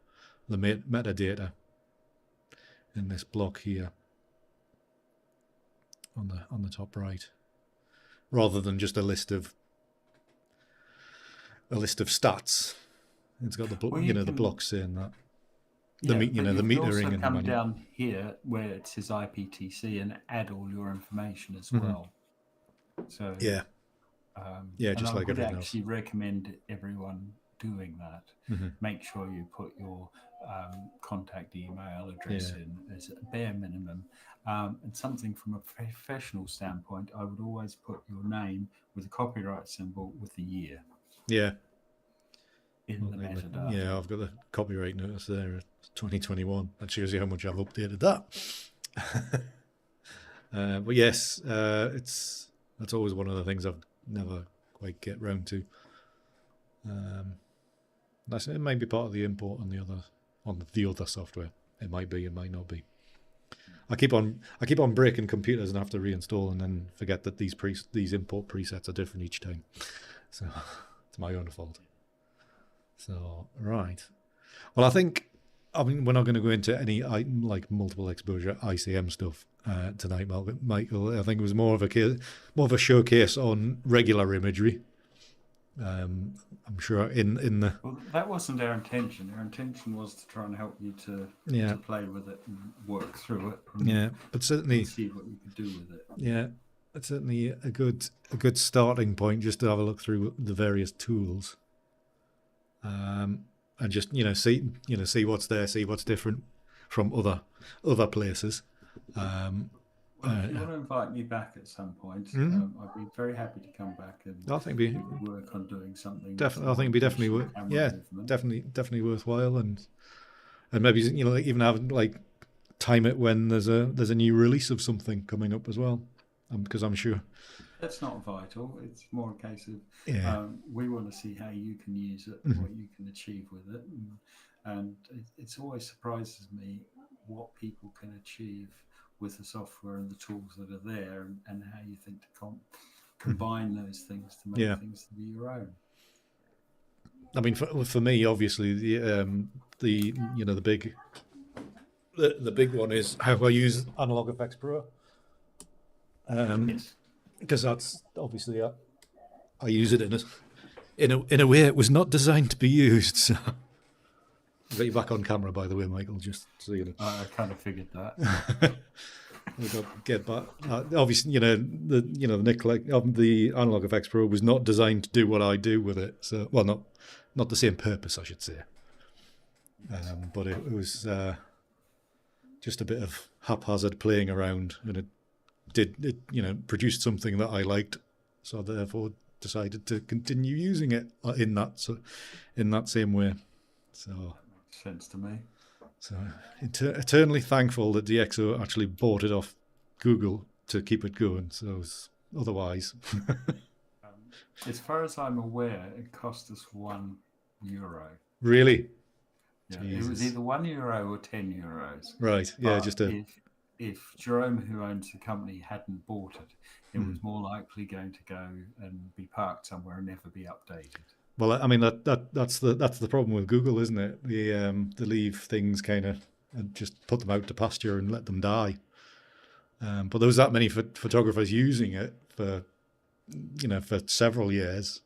the metadata in this block here on the top right, rather than just a list of stats. It's got the the blocks saying that. The metering also and the come money. down here where it says IPTC and add all your information as Mm-hmm. well. So yeah, just like everything else. I would actually recommend everyone doing that. Mm-hmm. Make sure you put your contact email address in as a bare minimum. And something from a professional standpoint, I would always put your name with a copyright symbol with the year. Yeah. In the metadata. Yeah, I've got the copyright notice there, 2021. That shows you how much I've updated that. But yes, that's always one of the things I've never quite get round to. It might be part of the import on the other software. It might be, it might not be. I keep on breaking computers and have to reinstall, and then forget that these import presets are different each time. So it's my own fault. So right. Well, I mean we're not going to go into any like multiple exposure ICM stuff tonight, Michael. I think it was more of a showcase on regular imagery. I'm sure in the. Well, that wasn't our intention. Our intention was to try and help you to play with it and work through it. But certainly see what you could do with it. Yeah, it's certainly a good starting point just to have a look through the various tools, and just see what's there, see what's different from other places. Well, if you want to invite me back at some point, I'd be very happy to come back and work on doing something. Definitely, I think it'd be definitely worthwhile, and maybe even have time it when there's a new release of something coming up as well, because I'm sure that's not vital. It's more a case of we want to see how you can use it, what you can achieve with it, and it's always surprises me what people can achieve with the software and the tools that are there, and how you think to combine those things to make things to be your own. I mean, for me, obviously, the big one is how I use Analog Effects Pro. Because that's obviously I use it in a way it was not designed to be used. So. I've got you back on camera, by the way, Michael. Just so you know. I kind of figured that. We've got to get back. Obviously, the Nik Collection, the Analog Effects Pro was not designed to do what I do with it. So, well, not the same purpose, I should say. But it was just a bit of haphazard playing around, and it produced something that I liked. So therefore, decided to continue using it in that same way. So. Sense to me. So eternally thankful that DxO actually bought it off Google to keep it going. So otherwise, as far as I'm aware, it cost us €1. Really? Yeah, it was either €1 or €10. Right. Yeah. But if Jerome, who owns the company, hadn't bought it, it was more likely going to go and be parked somewhere and never be updated. Well, I mean that's the problem with Google, isn't it? They leave things kind of and just put them out to pasture and let them die. But there was that many photographers using it for several years,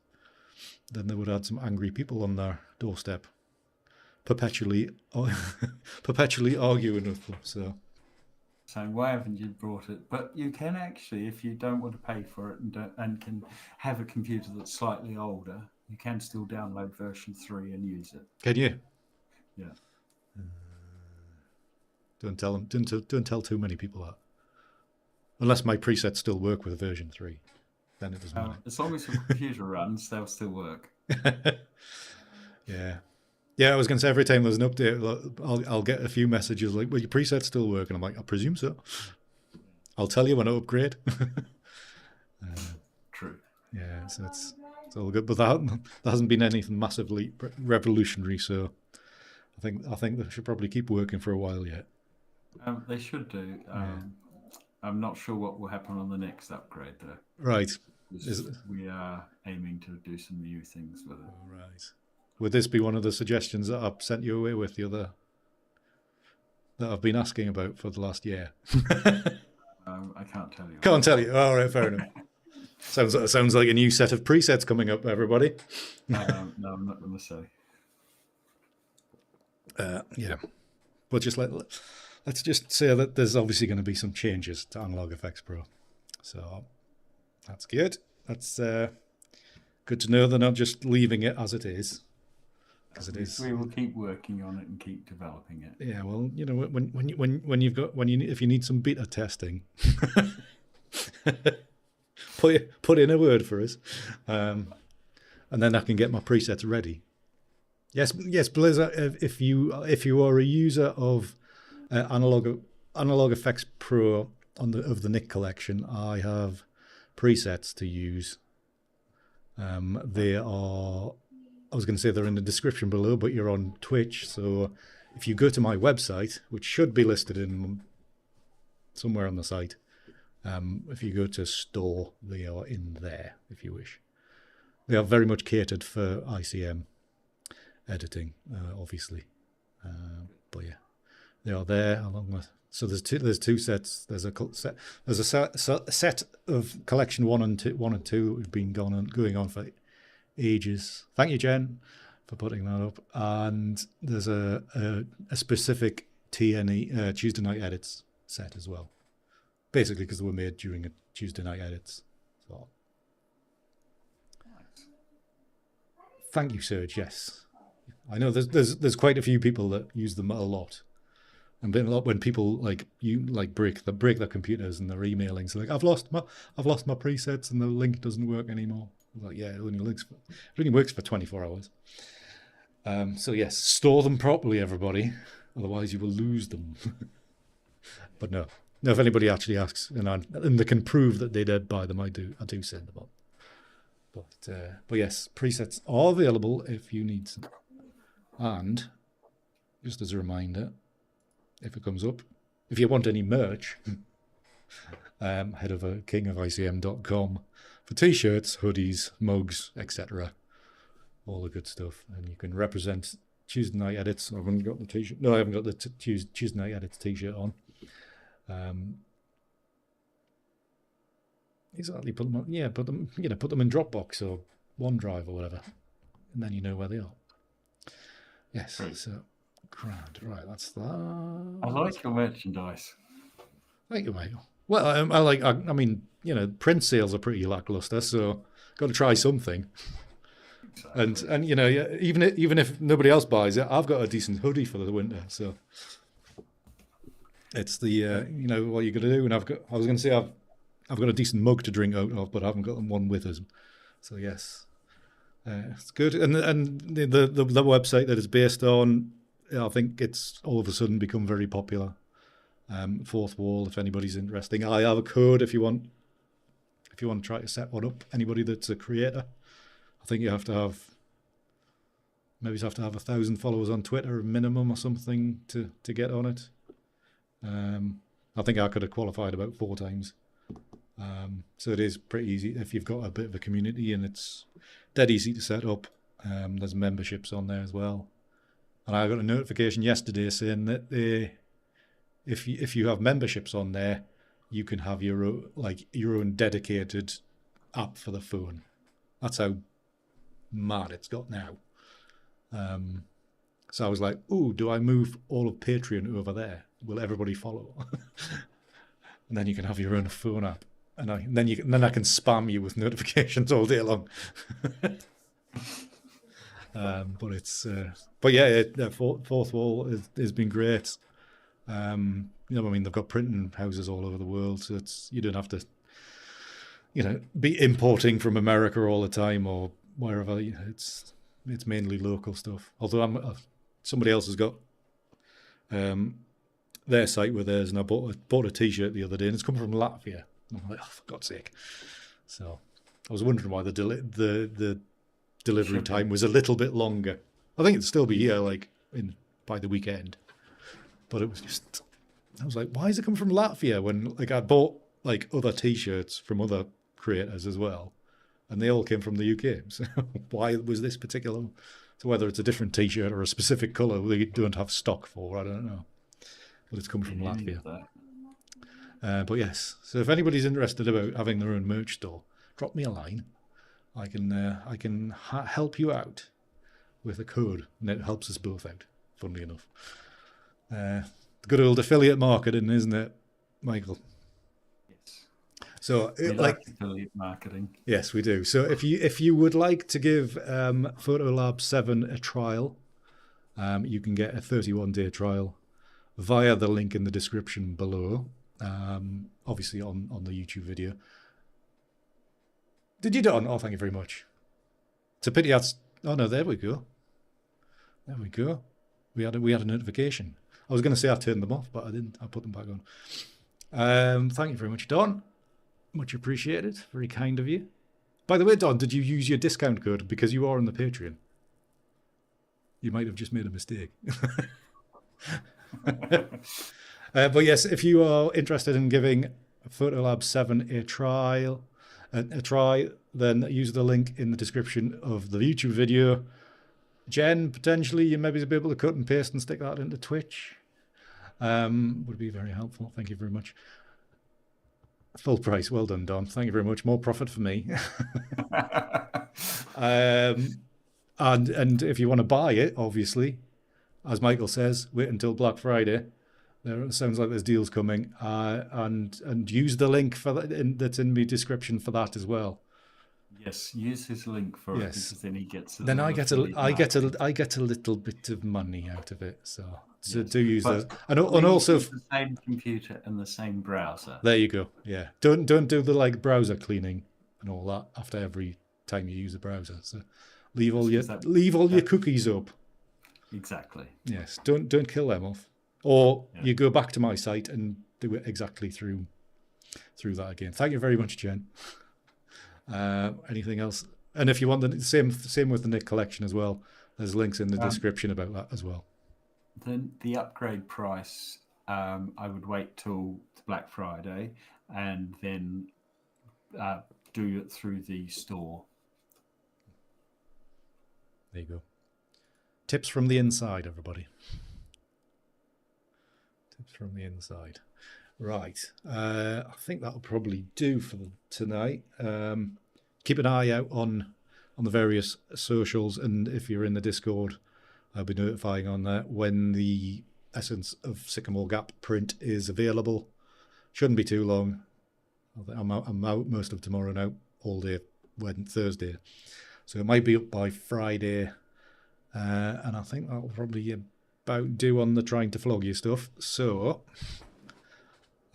then they would have had some angry people on their doorstep, perpetually arguing with them. So why haven't you brought it? But you can actually, if you don't want to pay for it and can have a computer that's slightly older, you can still download version 3 and use it. Can you? Yeah. Don't tell too many people that. Unless my presets still work with version 3, then it doesn't matter. As long as your computer runs, they'll still work. Yeah. Yeah, I was going to say every time there's an update, I'll get a few messages like, "Well, your presets still work," and I'm like, "I presume so. I'll tell you when I upgrade." True. Yeah, so it's all good, but there hasn't been anything massively revolutionary. So I think they should probably keep working for a while yet. They should do. I'm not sure what will happen on the next upgrade, though. Right. We are aiming to do some new things with it. All right. Would this be one of the suggestions that I've sent you away with the other that I've been asking about for the last year? I can't tell you. Can't tell you. All right, fair enough. Sounds like a new set of presets coming up, everybody. No, I'm not going to say. Yeah, but let's just say that there's obviously going to be some changes to Analog Effects Pro, so that's good. That's good to know they're not just leaving it as it is, because it is. We will keep working on it and keep developing it. Yeah, well, you know, if you need some beta testing, put in a word for us, and then I can get my presets ready. Yes, Blizzard. If you are a user of Analog Effects Pro of the Nik Collection, I have presets to use. They are. I was going to say they're in the description below, but you're on Twitch, so if you go to my website, which should be listed in somewhere on the site, if you go to store, they are in there if you wish. They are very much catered for ICM editing, obviously, but yeah, they are there along with. So there's two sets. There's a set of collection 1 and 2 that we've been going on for ages. Thank you, Jen, for putting that up. And there's a specific TNE Tuesday night edits set as well. Basically, because they were made during a Tuesday night edits. So, thank you, Serge. Yes, I know there's quite a few people that use them a lot. And a lot when people break their computers and they're emailing, so like I've lost my presets and the link doesn't work anymore. Like, yeah, it only works for 24 hours. So yes, store them properly, everybody. Otherwise, you will lose them. But no, if anybody actually asks, and they can prove that they did buy them, I do send them up. But yes, presets are available if you need them. And just as a reminder, if it comes up, if you want any merch, head over kingoficm.com for t-shirts, hoodies, mugs, etc. All the good stuff. And you can represent Tuesday Night Edits. I haven't got the t-shirt. No, I haven't got the Tuesday Night Edits t-shirt on. Exactly. Put them in Dropbox or OneDrive or whatever, and then you know where they are. Yes. Great. So grand. Right. That's that. I like your merchandise. Thank you, mate. Well, I mean, you know, print sales are pretty lackluster, so got to try something. Exactly. And you know, even if nobody else buys it, I've got a decent hoodie for the winter, so it's the you know what you're gonna do. And I was gonna say I've got a decent mug to drink out of, but I haven't got one with us. So yes, it's good. And the website that it's based on, I think it's all of a sudden become very popular. Fourth Wall, if anybody's interested. I have a code if you want to try to set one up. Anybody that's a creator, I think you have to have 1,000 followers on Twitter minimum or something to get on it. I think I could have qualified about 4 times. So it is pretty easy if you've got a bit of a community, and it's dead easy to set up. There's memberships on there as well. And I got a notification yesterday saying that if you have memberships on there, you can have your own dedicated app for the phone. That's how mad it's got now. So I was like, "Ooh, do I move all of Patreon over there? Will everybody follow?" And then you can have your own phone app, and then I can spam you with notifications all day long. But yeah, Fourth Wall has been great. You know, I mean, they've got printing houses all over the world, so you don't have to, you know, be importing from America all the time or wherever. You know, it's mainly local stuff. Although somebody else has got their site with theirs, and I bought a t-shirt the other day, and it's come from Latvia. And I'm like, oh, for God's sake! So I was wondering why the delivery time was a little bit longer. I think it'd still be here by the weekend. But it was just, I was like, why is it coming from Latvia when I'd bought other t-shirts from other creators as well? and they all came from the UK. So why was this particular? So whether it's a different T-shirt or a specific colour they don't have stock for, I don't know. But it's come from Latvia. But yes, so if anybody's interested about having their own merch store, drop me a line. I can help you out with a code, and it helps us both out. Funnily enough, good old affiliate marketing, isn't it, Michael? Yes. So we like affiliate marketing. Yes, we do. So if you would like to give PhotoLab 7 a trial, you can get a 31-day trial via the link in the description below. Obviously on the YouTube video. Did you, Don? Oh, thank you very much. It's a pity that's... Oh, no, there we go. There we go. We had a notification. I was going to say I turned them off, but I didn't. I put them back on. Thank you very much, Don. Much appreciated. Very kind of you. By the way, Don, did you use your discount code because you are on the Patreon? You might have just made a mistake. But yes, if you are interested in giving PhotoLab 7 a try, then use the link in the description of the YouTube video. Jen, potentially you maybe be able to cut and paste and stick that into Twitch. Would be very helpful. Thank you very much. Full price. Well done, Don. Thank you very much. More profit for me. And if you want to buy it, obviously, as Michael says, wait until Black Friday. There sounds like there's deals coming, and use the link for that that's in the description for that as well. Yes, use his link for it, because then he gets. Then I get a little bit of money out of it. So yes. Do use that, and also the same computer and the same browser. There you go. Yeah, don't do the browser cleaning and all that after every time you use a browser. So leave all your cookies up. Exactly. Yes, don't kill them off. Or you go back to my site and do it exactly through that again. Thank you very much, Jen. Anything else? And if you want the same with the Nik Collection as well, there's links in the description about that as well. The upgrade price, I would wait till Black Friday and then do it through the store. There you go. Tips from the inside, everybody. From the inside. Right. I think that'll probably do for tonight. Keep an eye out on the various socials, and if you're in the Discord, I'll be notifying on that when the Essence of Sycamore Gap print is available. Shouldn't be too long. I'm out most of tomorrow now, all day Thursday. So it might be up by Friday. And I think that'll probably about do on the trying to flog you stuff. So,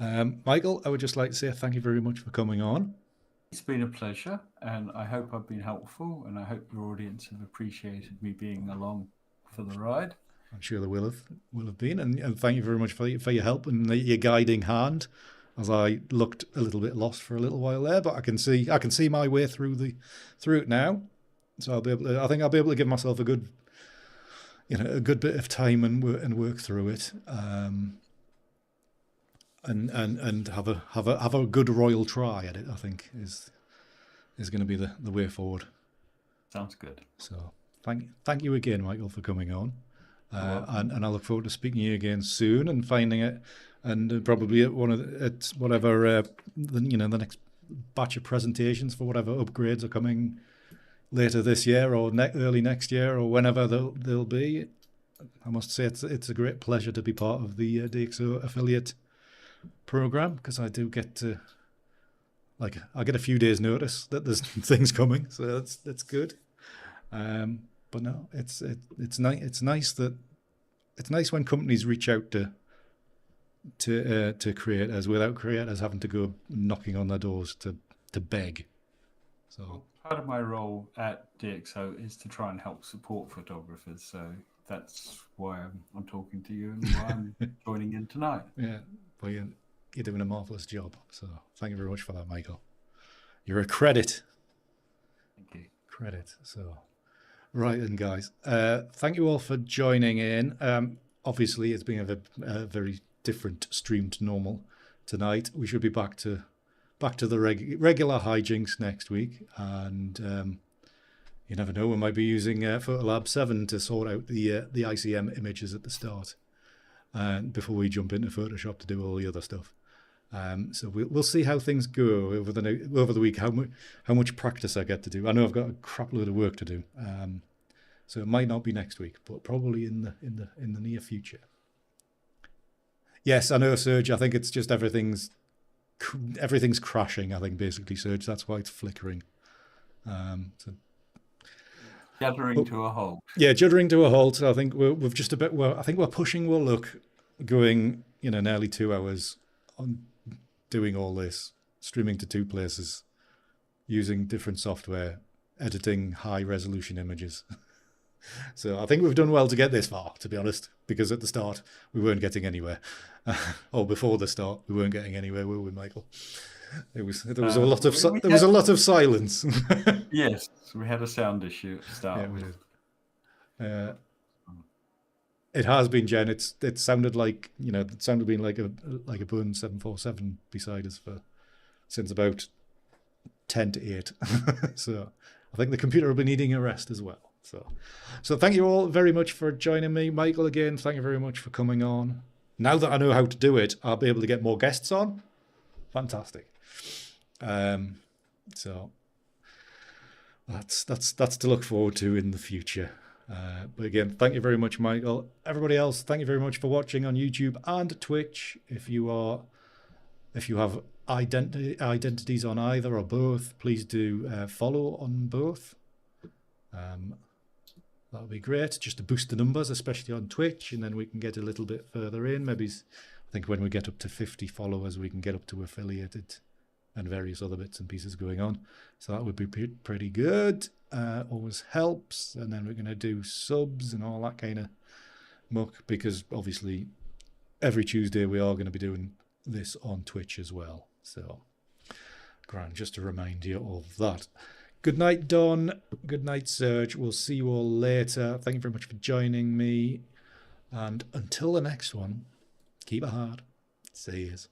Michael, I would just like to say thank you very much for coming on. It's been a pleasure, and I hope I've been helpful, and I hope your audience have appreciated me being along for the ride. I'm sure they will have been, and thank you very much for your help and your guiding hand, as I looked a little bit lost for a little while there, but I can see my way through it now. So I think I'll be able to give myself a good bit of time and work through it, and have a good royal try at it. I think is going to be the way forward. Sounds good. So thank you again, Michael, for coming on, and I look forward to speaking to you again soon and finding it, and probably at whatever the next batch of presentations for whatever upgrades are coming later this year or early next year or whenever they'll be. I must say it's a great pleasure to be part of the DxO affiliate program, because I do get to I get a few days notice that there's things coming, so that's good. But no, it's nice when companies reach out to creators without creators having to go knocking on their doors to beg. So part of my role at DxO is to try and help support photographers, so that's why I'm talking to you and why I'm joining in tonight. Yeah, well, you're doing a marvellous job, so thank you very much for that, Michael. You're a credit. Thank you. Credit. So, right then, guys. Thank you all for joining in. Obviously, it's been a very different stream to normal tonight. We should be back to back to the regular hijinks next week. And you never know, we might be using PhotoLab 7 to sort out the ICM images at the start, before we jump into Photoshop to do all the other stuff. So we'll see how things go over the week. How much practice I get to do. I know I've got a crap load of work to do. So it might not be next week, but probably in the near future. Yes, I know, Serge. I think it's just everything's crashing. I think basically, Serge. That's why it's flickering. Juddering to a halt. Yeah, juddering to a halt. I think we've just a bit. I think we're pushing our luck, going nearly 2 hours on doing all this, streaming to 2 places, using different software, editing high resolution images. So I think we've done well to get this far, to be honest, because at the start we weren't getting anywhere, or before the start we weren't getting anywhere, were we, Michael? There was a lot of silence. Yes, we had a sound issue at the start. Yeah, we did. It has been, Jen. It sounded like it sounded being like a Boeing 747 beside us since about 10 to 8. So I think the computer will be needing a rest as well. So thank you all very much for joining me. Michael, again, thank you very much for coming on. Now that I know how to do it, I'll be able to get more guests on. Fantastic. So that's to look forward to in the future. But again, thank you very much, Michael. Everybody else, thank you very much for watching on YouTube and Twitch. If you have identities on either or both, please do follow on both. That would be great, just to boost the numbers, especially on Twitch, and then we can get a little bit further in. Maybe I think when we get up to 50 followers, we can get up to affiliated and various other bits and pieces going on. So that would be pretty good. Always helps. And then we're going to do subs and all that kind of muck, because obviously every Tuesday we are going to be doing this on Twitch as well. So grand, just to remind you of that. Good night, Don. Good night, Serge. We'll see you all later. Thank you very much for joining me. And until the next one, keep it hard. See yous.